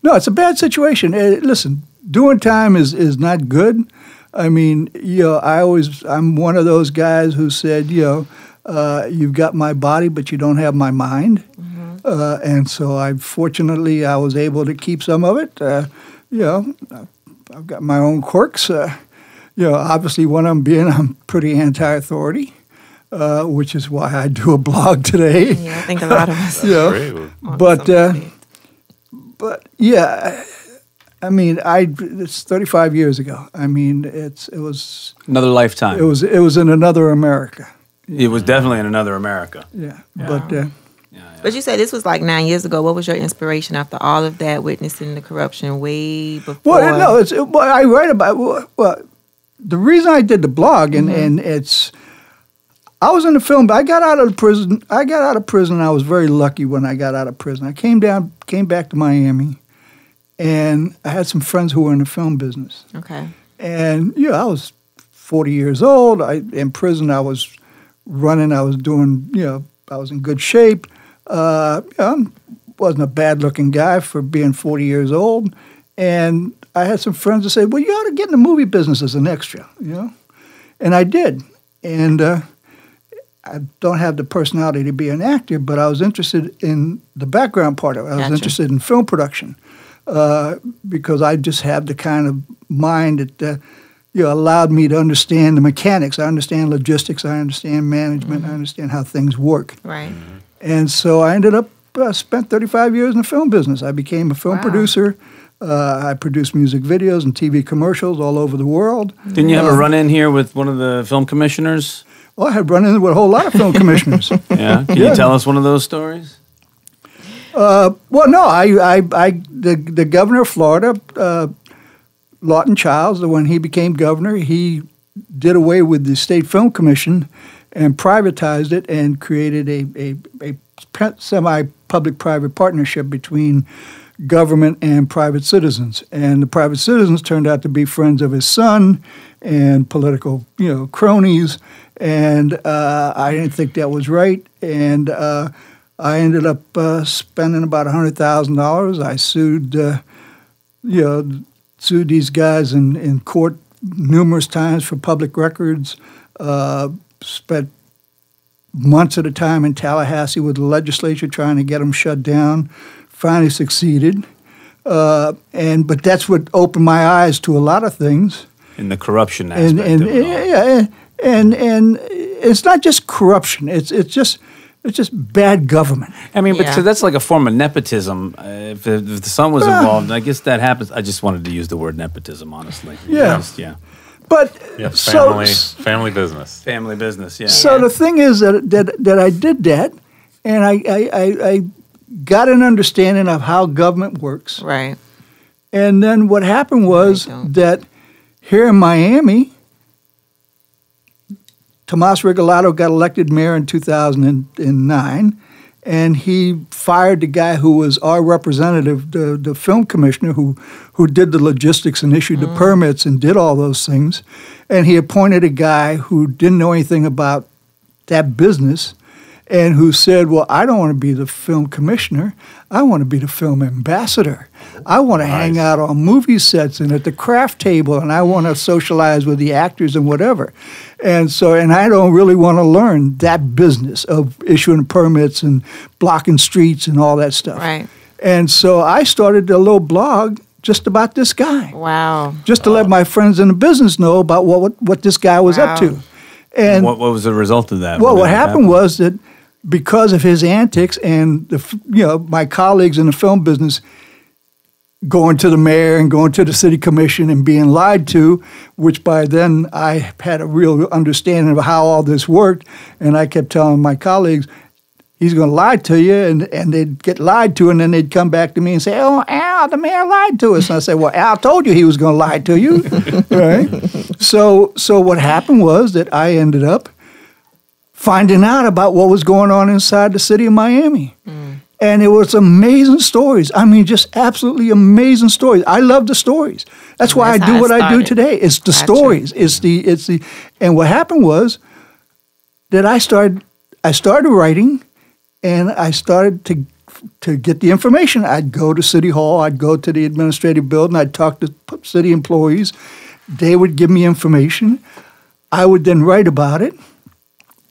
No, it's a bad situation. Listen, doing time is not good. I mean, I'm one of those guys who said, you've got my body, but you don't have my mind. And so I was able to keep some of it. I've got my own quirks. Obviously one of them being I'm pretty anti-authority, which is why I do a blog today. Yeah, I think a lot of us. Great. But yeah, I mean, it's 35 years ago. I mean, it was Another lifetime. It was in another America. It was definitely in another America. Yeah. But you said this was like 9 years ago. What was your inspiration after all of that, witnessing the corruption way before? Well, no, I write about the reason I did the blog and it's. I was in the film, but I got out of prison. I was very lucky when I got out of prison. I came back to Miami, and I had some friends who were in the film business. Okay. And I was 40 years old. In prison, I was running. I was doing. I was in good shape. I wasn't a bad-looking guy for being 40 years old. And I had some friends that said, "Well, you ought to get in the movie business as an extra," And I did. And I don't have the personality to be an actor, but I was interested in the background part of it. I was interested in film production because I just have the kind of mind that allowed me to understand the mechanics. I understand logistics. I understand management. I understand how things work. Right. And so I ended up spent 35 years in the film business. I became a film producer. I produced music videos and TV commercials all over the world. Didn't you have a run-in here with one of the film commissioners? Well, I had run into with a whole lot of film commissioners. Yeah, can you tell us one of those stories? Well, no, the governor of Florida, Lawton Childs, when he became governor, he did away with the State Film Commission and privatized it and created a semi-public-private partnership between government and private citizens. And the private citizens turned out to be friends of his son and political, cronies. And I didn't think that was right. And I ended up spending about $100,000. I sued these guys in court numerous times for public records. Spent months at a time in Tallahassee with the legislature trying to get them shut down. Finally succeeded. But that's what opened my eyes to a lot of things. In the corruption aspect of it all. And it's not just corruption. It's It's just bad government. I mean, but Yeah. so that's like a form of nepotism. If the son was involved, I guess that happens. I just wanted to use the word nepotism, honestly. Yeah. Yeah. But Yeah, so family business. Family business, yeah. So the thing is that I did that, and I got an understanding of how government works. Right. And then what happened was There you go. that here in Miami, Tomas Regalado got elected mayor in 2009, and he fired the guy who was our representative, the film commissioner who did the logistics and issued the permits and did all those things. And he appointed a guy who didn't know anything about that business and who said, well, I don't want to be the film commissioner. I want to be the film ambassador. I want to hang out on movie sets and at the craft table, and I want to socialize with the actors and whatever. And so, and I don't really want to learn that business of issuing permits and blocking streets and all that stuff. Right. And so I started a little blog just about this guy, Wow. just to let my friends in the business know about what this guy was up Wow. to. And what was the result of that? well, When what that happened was that because of his antics and my colleagues in the film business going to the mayor and going to the city commission and being lied to, which by then I had a real understanding of how all this worked, and I kept telling my colleagues, he's going to lie to you, and they'd get lied to, and then they'd come back to me and say, oh, Al, the mayor lied to us. And I said, well, Al told you he was going to lie to you. Right? So what happened was that I ended up finding out about what was going on inside the city of Miami. And it was amazing stories. I mean, just absolutely amazing stories. I love the stories. That's why I That's do how it what I do started. today. It's the Gotcha. stories. It's the and what happened was that I started writing, and I started to get the information. I'd go to City Hall, I'd go to the administrative building, I'd talk to city employees. They would give me information. I would then write about it.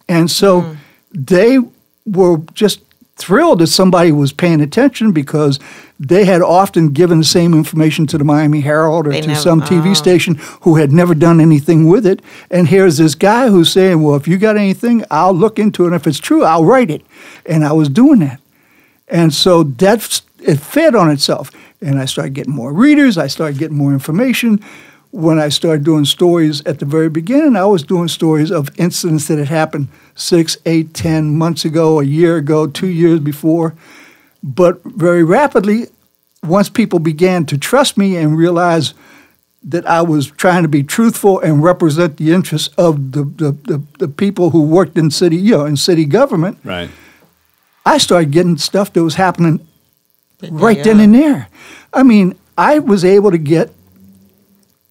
And so they were just thrilled that somebody was paying attention because they had often given the same information to the Miami Herald or They to never- some TV station who had never done anything with it. And here's this guy who's saying, well, if you got anything, I'll look into it. And if it's true, I'll write it. And I was doing that. And so it fed on itself. And I started getting more readers. I started getting more information. When I started doing stories at the very beginning, I was doing stories of incidents that had happened 6, 8, 10 months ago, a year ago, 2 years before. But very rapidly, once people began to trust me and realize that I was trying to be truthful and represent the interests of the people who worked in city, in city government, Right. I started getting stuff that was happening right Yeah. then and there. I mean, I was able to get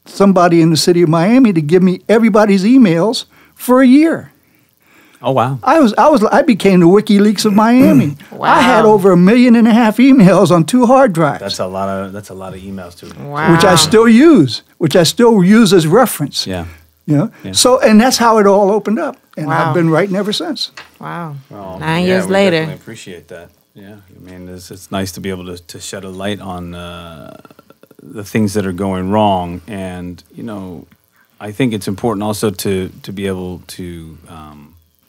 somebody in the city of Miami to give me everybody's emails for a year. Oh, wow. I became the WikiLeaks of Miami. Wow. I had over 1.5 million emails on 2 hard drives, That's a lot of emails to Wow. which I still use as reference. Yeah. You know? Yeah. So, and that's how it all opened up. And Wow. I've been writing ever since. Wow. Well, 9 years later. Definitely appreciate that. Yeah. I mean, it's nice to be able to shed a light on the things that are going wrong. And, I think it's important also to be able to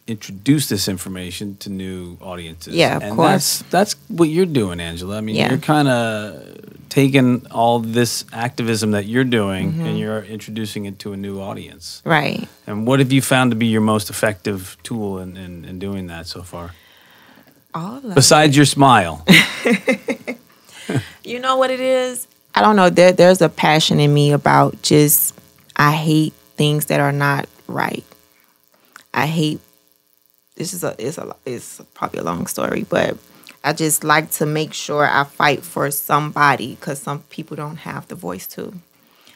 introduce this information to new audiences. Yeah, of and course. That's what you're doing, Angela. I mean, Yeah. you're kind of taking all this activism that you're doing Mm-hmm. and you're introducing it to a new audience. Right. And what have you found to be your most effective tool in doing that so far? All of Besides your smile. You know what it is? I don't know. There's a passion in me about just, I hate things that are not right. I hate, it's probably a long story, but I just like to make sure I fight for somebody because some people don't have the voice to.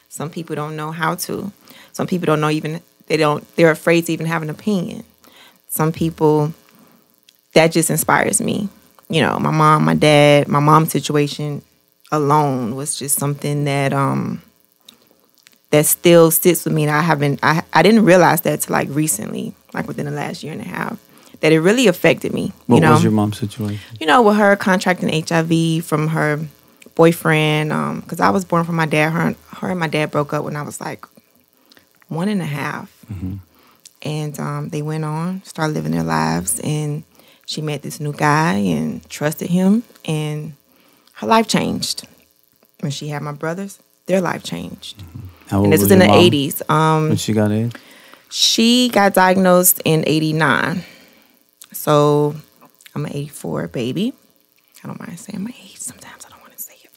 Some people don't know how to. Some people don't know they're afraid to even have an opinion. Some people, that just inspires me. My mom, my dad, my mom's situation alone was just something that that still sits with me. And I didn't realize that till like recently, like within the last year and a half, that it really affected me. What was your mom's situation? With her contracting HIV from her boyfriend, because I was born from my dad. Her and my dad broke up when I was like 1.5. And they went on, started living their lives, and she met this new guy and trusted him, and her life changed. When she had my brothers, their life changed. How old And this was was in your the mom 80s. when she got AIDS? She got diagnosed in 89. So I'm an 84 baby. I don't mind saying my age sometimes. I don't want to say it.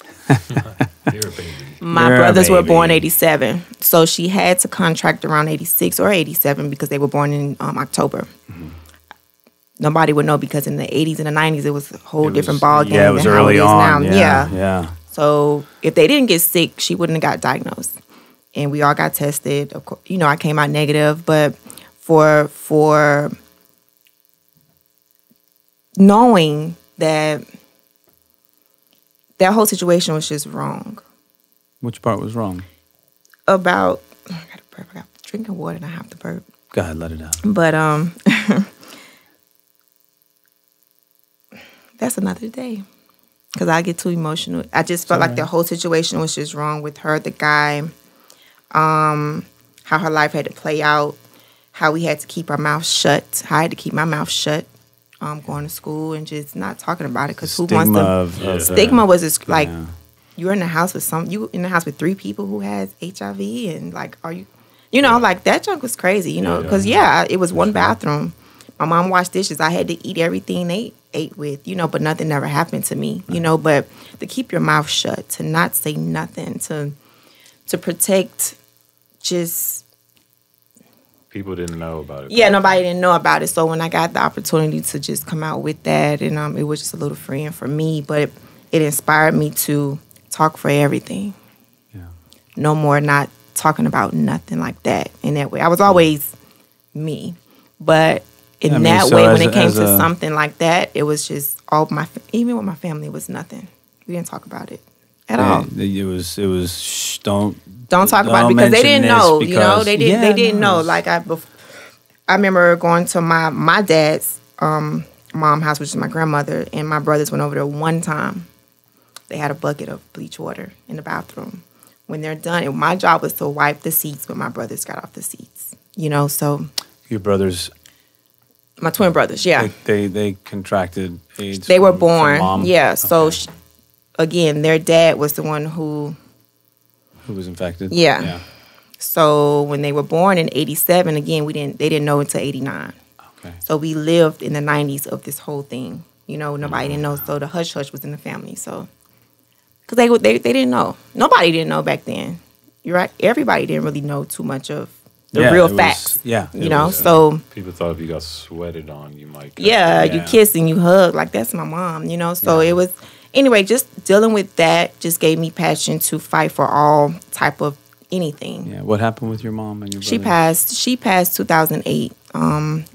You're a baby. My You're a brothers were born baby. 87. So she had to contract around 86 or 87 because they were born in October. Nobody would know because in the 80s and the 90s, it was a whole different ball game Yeah, it was than how early it is on. now. Yeah. So if they didn't get sick, she wouldn't have got diagnosed. And we all got tested. Of course, you know, I came out negative, but for knowing that whole situation was just wrong. Which part was wrong? About I got to burp. I got drinking water and I have to burp. Go ahead, let it out. But that's another day. Because I get too emotional. I just felt like the whole situation was just wrong with her, the guy, how her life had to play out, how we had to keep our mouth shut, how I had to keep my mouth shut, going to school and just not talking about it. Because who wants to... Stigma was just like, you're in the house with you in the house with 3 people who has HIV and like, are you... You know, like that junk was crazy, you know, because it was one bathroom. My mom washed dishes. I had to eat everything they ate with, you know, but nothing ever happened to me, you know. But to keep your mouth shut, to not say nothing, to protect just... People didn't know about it. Yeah, nobody didn't know about it. So when I got the opportunity to just come out with that, and it was just a little freeing for me, but it inspired me to talk for everything. Yeah. No more not talking about nothing like that in that way. I was always me, but in that way, when it came to something like that, it was just all even with my family, it was nothing. We didn't talk about it at all. It was don't talk about it because they didn't know. You know, they didn't know. No. Like I remember going to my dad's mom house, which is my grandmother, and my brothers went over there one time. They had a bucket of bleach water in the bathroom. When they're done, my job was to wipe the seats when my brothers got off the seats. You know, so Your brothers, my twin brothers, yeah, they contracted AIDS. they were from born, mom? yeah. So Okay. again, their dad was the one who was infected. Yeah. So when they were born in 87, again, they didn't know until 89. Okay. So we lived in the 90s of this whole thing. You know, nobody didn't know. So the hush-hush was in the family. So, because they didn't know. Nobody didn't know back then. You're right. Everybody didn't really know too much of the real facts. Yeah. You know, so... People thought if you got sweated on, you might... You kiss and you hug. Like, that's my mom, you know? So it was... Anyway, just dealing with that just gave me passion to fight for all type of anything. Yeah. What happened with your mom and your brother? She passed 2008,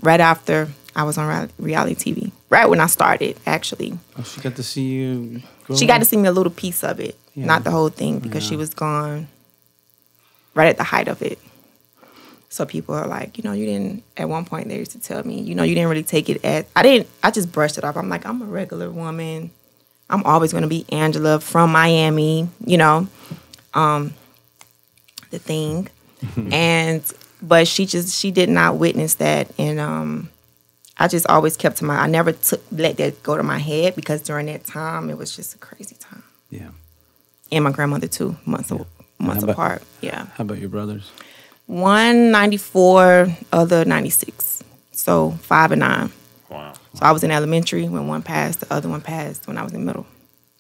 right after I was on reality TV. Right when I started, actually. Oh, she got to see you grow She got up? to see me a little piece of it, Yeah. not the whole thing, because she was gone right at the height of it. So people are like, you know, you didn't, at one point they used to tell me, you know, you didn't really take it as, I just brushed it off. I'm like, I'm a regular woman. I'm always going to be Angela from Miami, you know, the thing. But she did not witness that. And I just always kept to I never let that go to my head because during that time, it was just a crazy time. Yeah. And my grandmother too, months apart. Yeah. How about your brothers? One 94, other 96. So 5 and 9. Wow. So I was in elementary when one passed, the other one passed when I was in middle.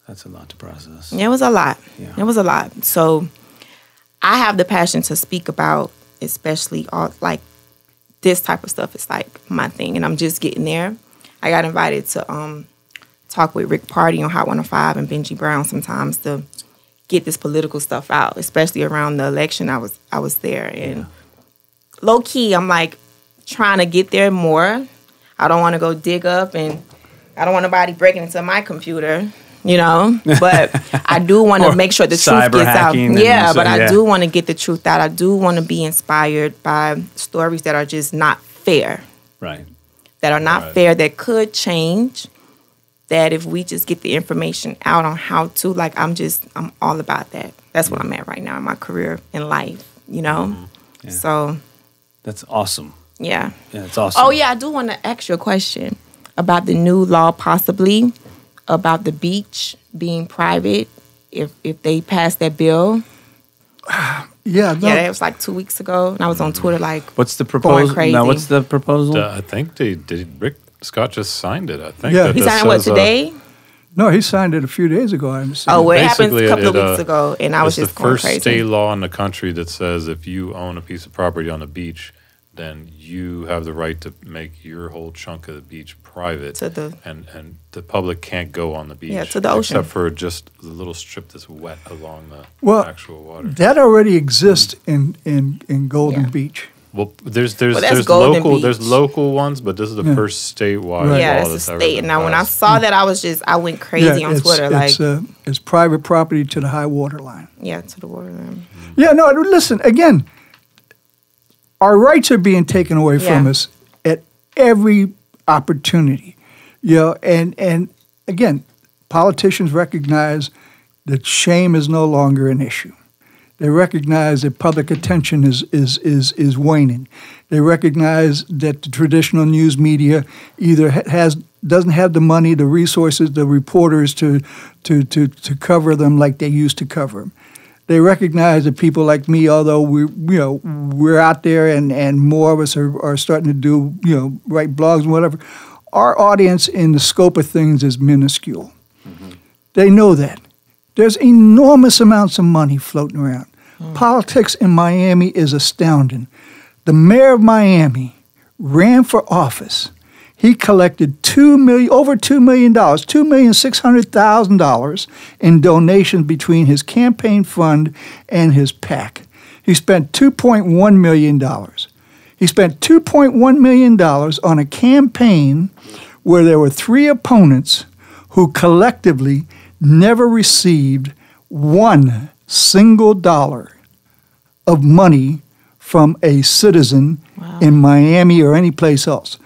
That's a lot to process. Yeah, it was a lot. Yeah. It was a lot. So I have the passion to speak about, especially all like this type of stuff. It's like my thing, and I'm just getting there. I got invited to talk with Rick Party on Hot 105 and Benji Brown sometimes to get this political stuff out, especially around the election. I was there, and low key, I'm like trying to get there more. I don't want to go dig up, and I don't want nobody breaking into my computer, you know. But I do want to make sure the truth gets out. Yeah, but I do want to get the truth out. I do want to be inspired by stories that are just not fair. Right. That are not fair, that could change. That if we just get the information out on how to, like, I'm all about that. That's what I'm at right now in my career in life, you know. Yeah. So that's awesome. Yeah. Yeah, it's awesome. Oh, yeah, I do want to ask you a question about the new law possibly about the beach being private if they pass that bill. Yeah, no, Yeah, that was like 2 weeks ago, and I was on Twitter like, What's the going proposal? crazy. Now, what's the proposal? I think they did. Rick Scott just signed it. I think. Yeah. that he that signed what says, today? no, he signed it a few days ago. I understand. Oh, well, it happened basically, a couple of it, weeks ago, and I was it's just the going first crazy. state law in the country that says if you own a piece of property on the beach, then you have the right to make your whole chunk of the beach private, To the- and the public can't go on the beach. Yeah, to the ocean. except for just the little strip that's wet along the Well, actual water. That already exists in Golden Yeah. Beach. Well, there's that's Golden there's Beach. local ones, but this is the Yeah. first statewide Right. Yeah, law that's a that's ever state. been And now when I passed. saw that, I went crazy on Twitter. It's private property to the high water line. Yeah, to the water line. Yeah, no, listen, again, our rights are being taken away from Yeah. us at every opportunity. You know, and again, politicians recognize that shame is no longer an issue. They recognize that public attention is waning. They recognize that the traditional news media either doesn't have the money, the resources, the reporters to cover them like they used to cover them. They recognize that people like me, although we're out there and more of us are starting to do write blogs and whatever, our audience in the scope of things is minuscule. Mm-hmm. They know that. There's enormous amounts of money floating around. Politics in Miami is astounding. The mayor of Miami ran for office. He collected over $2 million, $2,600,000 in donations between his campaign fund and his PAC. He spent $2.1 million. He spent $2.1 million on a campaign where there were 3 opponents who collectively never received one single dollar of money from a citizen in Miami or any place else.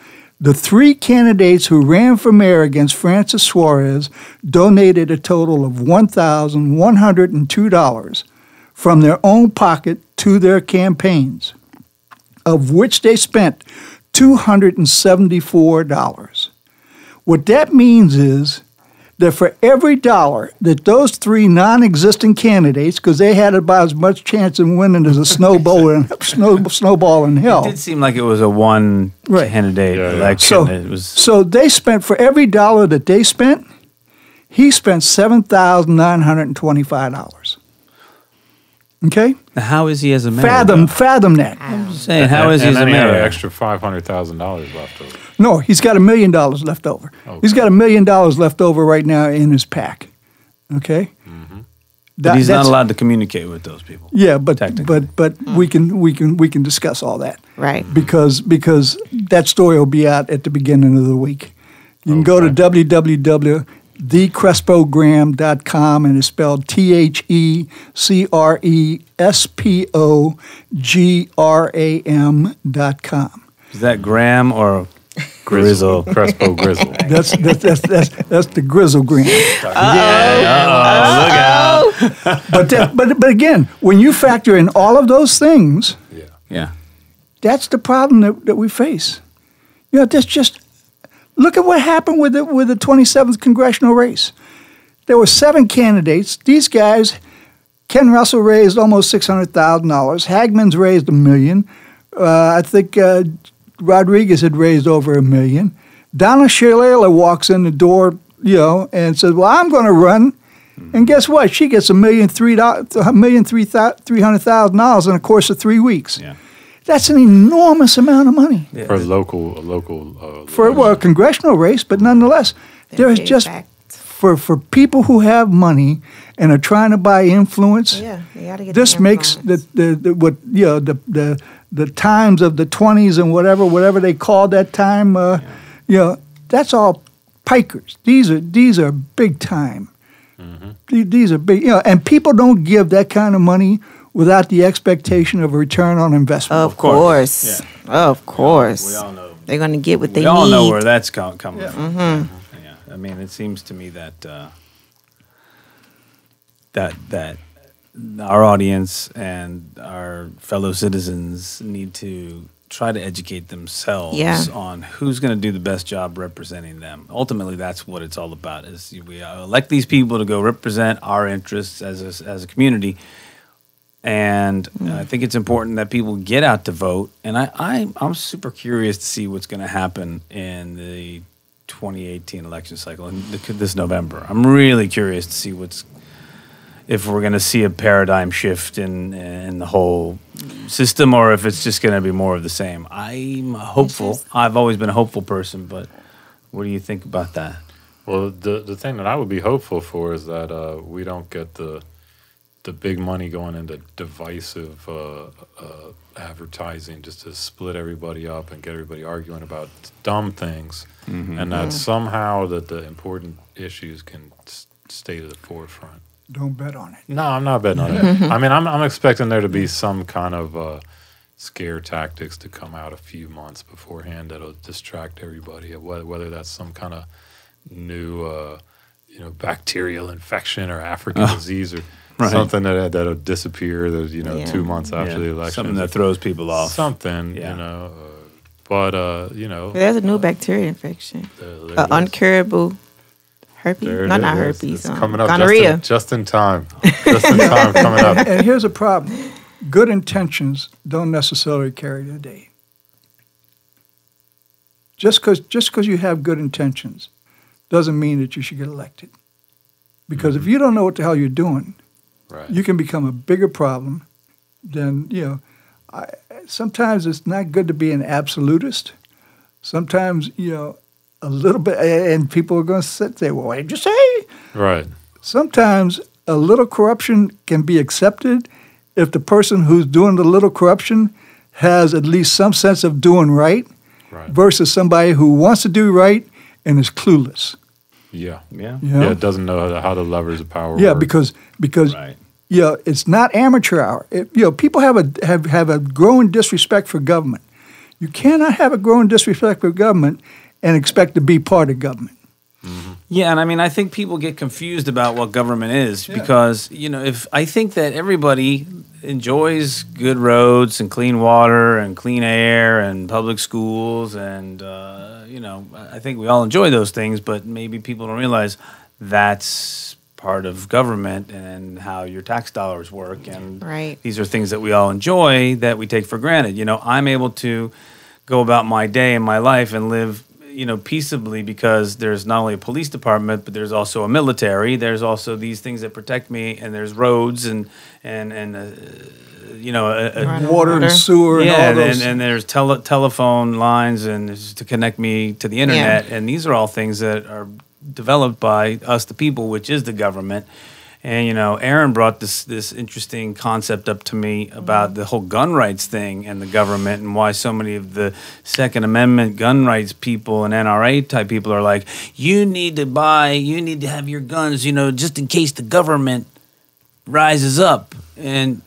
The 3 candidates who ran for mayor against Francis Suarez donated a total of $1,102 from their own pocket to their campaigns, of which they spent $274. What that means is that for every dollar that those 3 non-existent candidates, because they had about as much chance of winning as a snowball in hell. It did seem like it was a one Right. candidate Yeah, yeah. election. So they spent, for every dollar that they spent, he spent $7,925. Okay? Now, how is he as a mayor? Fathom that. Saying, how is he and as a then he had mayor? an extra $500,000 left over. No, he's got $1 million left over. Okay. He's got $1 million left over right now in his PAC. Okay? But he's not that's- allowed to communicate with those people. Yeah, but Technically. but we can discuss all that. Right. Because that story will be out at the beginning of the week. You can go to www.thecrespogram.com, and it's spelled THECRESPOGRAM.com. Is that Graham or Grizzle? Crespo Grizzle. That's the Grizzle Gram. But again, when you factor in all of those things, Yeah. that's the problem that we face. That's just look at what happened with the 27th congressional race. There were 7 candidates. These guys, Ken Russell raised almost $600,000. Hagman's raised $1 million. I think Rodriguez had raised over $1 million. Donna Shalala walks in the door, and says, "Well, I'm going to run." And guess what? She gets $1,300,000 in a course of 3 weeks. Yeah. That's an enormous amount of money For a local for a congressional race, but nonetheless, there is just for people who have money and are trying to buy influence. Yeah, you gotta get This the makes influence. the times of the 20s and whatever they called that time. That's all pikers. These are big time. These are big. And people don't give that kind of money without the expectation of a return on investment. Of course. Of course. We all know. They're going to get what they We need. all know where that's coming from. Mm-hmm. Yeah. I mean, it seems to me that that our audience and our fellow citizens need to try to educate themselves Yeah. on who's going to do the best job representing them. Ultimately, that's what it's all about. Is we elect these people to go represent our interests as a community, and I think it's important that people get out to vote. And I'm super curious to see what's going to happen in the 2018 election cycle in this November. I'm really curious to see if we're going to see a paradigm shift in the whole system, or if it's just going to be more of the same. I'm hopeful. I've always been a hopeful person, but what do you think about that? Well, the thing that I would be hopeful for is that we don't get the big money going into divisive advertising just to split everybody up and get everybody arguing about dumb things, and that somehow that the important issues can stay to the forefront. Don't bet on it. No, I'm not betting on it. I mean, I'm expecting there to be some kind of scare tactics to come out a few months beforehand that'll distract everybody. Whether that's some kind of new, bacterial infection or African disease or something that'll disappear. 2 months after the election. Something that throws people off. Something, There's a new bacteria infection, uncurable herpes. Not herpes. It's coming up gonorrhea. just in time. Just in time coming up. And here's a problem. Good intentions don't necessarily carry the day. Just because you have good intentions doesn't mean that you should get elected. Because if you don't know what the hell you're doing, you can become a bigger problem than, sometimes it's not good to be an absolutist. Sometimes, a little bit, and people are going to say, well, what did you say? Right. Sometimes a little corruption can be accepted if the person who's doing the little corruption has at least some sense of doing right, versus somebody who wants to do right and is clueless. Yeah. It doesn't know how the levers of power work. Yeah, because it's not amateur hour. People have a growing disrespect for government. You cannot have a growing disrespect for government and expect to be part of government. Yeah, and I mean, I think people get confused about what government is because, if I think that everybody enjoys good roads and clean water and clean air and public schools and, I think we all enjoy those things, but maybe people don't realize that's part of government and how your tax dollars work. And these are things that we all enjoy that we take for granted. I'm able to go about my day and my life and live peaceably because there's not only a police department, but there's also a military. There's also these things that protect me, and there's roads and water and sewer and all those. and there's telephone lines and to connect me to the internet. And these are all things that are developed by us, the people, which is the government. And, Aaron brought this interesting concept up to me about the whole gun rights thing and the government and why so many of the Second Amendment gun rights people and NRA type people are like, you need to have your guns, just in case the government rises up. And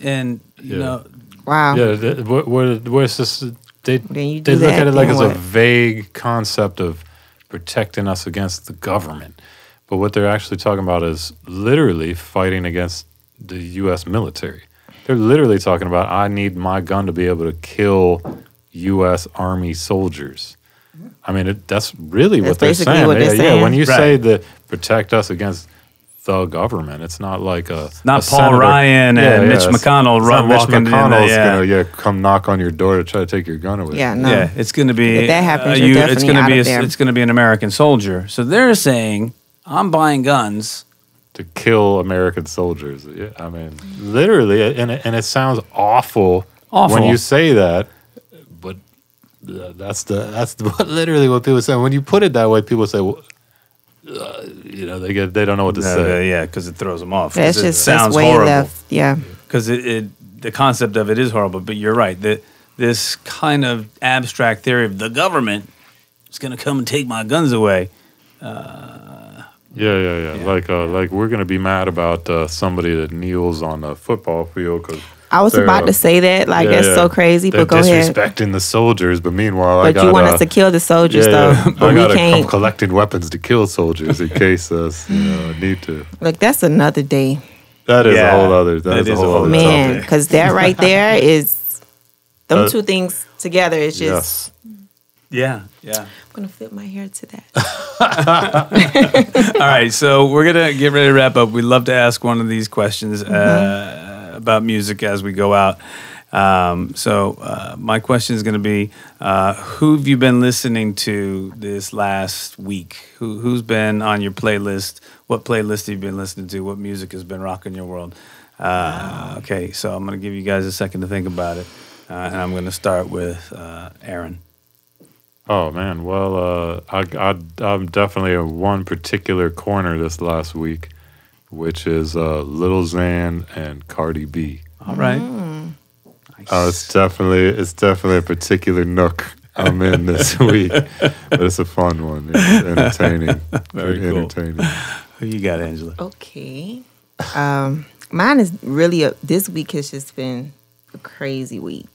wow. Yeah, where's this? They look at it like it's a vague concept of protecting us against the government. But what they're actually talking about is literally fighting against the U.S. military. They're literally talking about, I need my gun to be able to kill U.S. Army soldiers. I mean, that's really what they're saying. Yeah, when you say that protect us against the government, it's not like not a Paul senator. Ryan and Mitch McConnell walking Mitch McConnell's come knock on your door to try to take your gun away. Yeah, no. Yeah, it's going to be if that happens, you're definitely it's going to be an American soldier. So they're saying, I'm buying guns to kill American soldiers. Yeah, I mean, literally, and it sounds awful when you say that, but that's literally what people say. When you put it that way, people say, well, they don't know what to say. Yeah, because it throws them off. That's it sounds way horrible. Left. Yeah, because the concept of it is horrible. But you're right. This kind of abstract theory of the government is going to come and take my guns away. Yeah. Like we're gonna be mad about somebody that kneels on a football field because I was about to say that. Like that's so crazy. They're but go ahead. Disrespecting the soldiers, but meanwhile, but you want us to kill the soldiers though. But we can't. I'm collecting weapons to kill soldiers in case us need to. Like that's another day. That is a whole other. That is a whole other man. Because that right there is them two things together is just. Yes. Yeah. I'm gonna flip my hair to that. All right, so we're gonna get ready to wrap up. We'd love to ask one of these questions about music as we go out. My question is gonna be, who have you been listening to this last week? Who's been on your playlist? What playlist have you been listening to? What music has been rocking your world? Okay, so I'm gonna give you guys a second to think about it, and I'm gonna start with Aaron. Oh man, well, I'm definitely in one particular corner this last week, which is Lil Xan and Cardi B. All right. It's definitely a particular nook I'm in this week, but it's a fun one. It's entertaining, Very cool. entertaining. Who you got, Angela? Okay. Mine is really this week has just been a crazy week.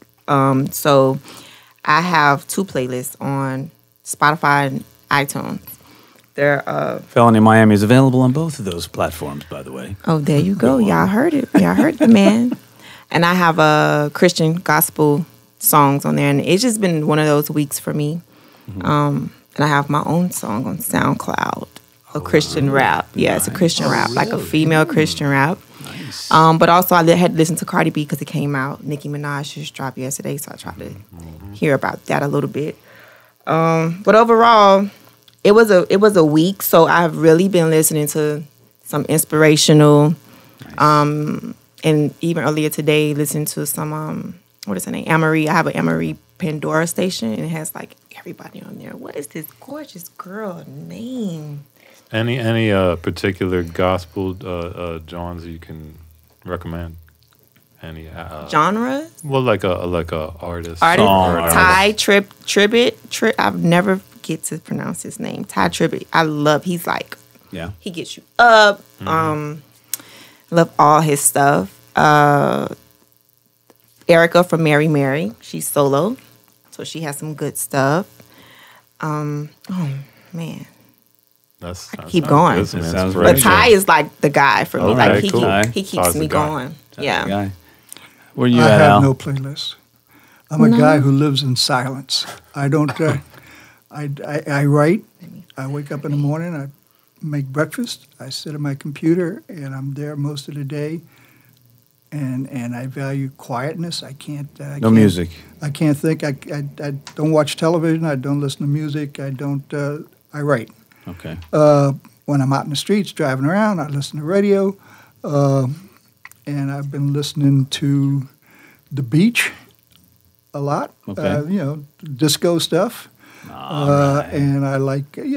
So I have two playlists on Spotify and iTunes. They're Felony Miami is available on both of those platforms, by the way. oh, there you go. Y'all heard it. Y'all heard the man. And I have Christian gospel songs on there, and it's just been one of those weeks for me. And I have my own song on SoundCloud, a Christian rap. Yeah, it's a Christian rap, like a female Christian rap. Nice. But also I had to listen to Cardi B because it came out. Nicki Minaj just dropped yesterday, so I tried to hear about that a little bit. But overall, it was a week, so I've really been listening to some inspirational, and even earlier today, listened to some what is her name? Myammee. I have an Myammee Pandora station, and it has like everybody on there. What is this gorgeous girl name? Any particular gospel genres you can recommend? Any Genre? Well, like a artist. Ty Tribbett. I've never get to pronounce his name. Ty Tribbett. He's like, Yeah. he gets you up. Love all his stuff. Erica from Mary Mary. She's solo, so she has some good stuff. Oh man. Keep going. Good, some Sounds inspiration. But Ty is like the guy for me. Okay, Like he, cool. he keeps Ty's me the guy. going. That's Yeah. the guy. Where you I at, have Al? no playlist. I'm a guy who lives in silence. I don't. I write. I wake up in the morning. I make breakfast. I sit at my computer, and I'm there most of the day. And I value quietness. I can't. No music. I can't think. I don't watch television. I don't listen to music. I don't. I write. Okay. When I'm out in the streets driving around, I listen to radio. And I've been listening to The Beach a lot. Okay. Disco stuff. And I like Rocking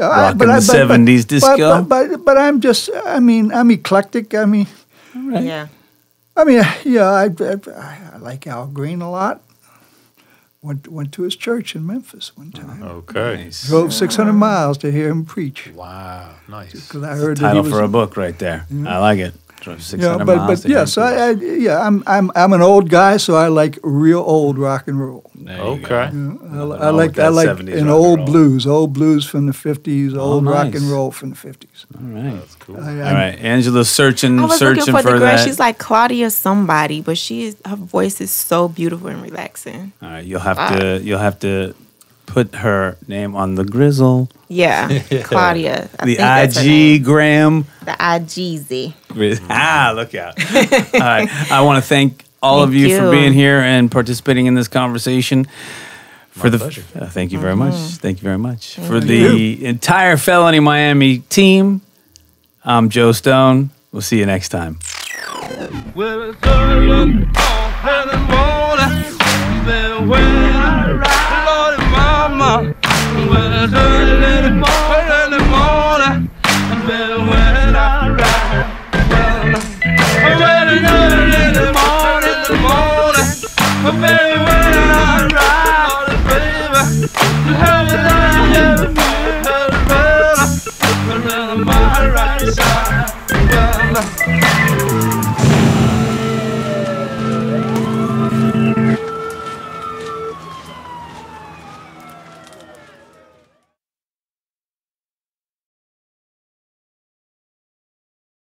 the 70s disco. But I'm just. I'm eclectic. Yeah. I like Al Green a lot. Went to his church in Memphis one time. Okay. Nice. Drove 600 miles to hear him preach. Wow. Nice. Because I heard Title that he for a was. book right there. I like it. Drove 600 But miles. to yeah, hear so him I'm an old guy, so I like real old rock and roll. preach. There you Okay. go. I like that an 70s rock and old roll. blues from the 50s, old rock nice. and roll from the 50s. All right. That's cool. All right. Angela's searching I was looking for the girl. that. She's like Claudia somebody, but her voice is so beautiful and relaxing. All right. You'll have to put her name on the grizzle. Yeah, Claudia. I The think that's her name. IG gram. The IGZ. Look out. All right. I want to thank all of Thank you for you. being here and participating in this conversation. For the pleasure. thank you very much. Thank you very much. For Thank the entire Felony Miami team, I'm Joe Stone. We'll see you next time. Well, it's early, in the morning, when I ride.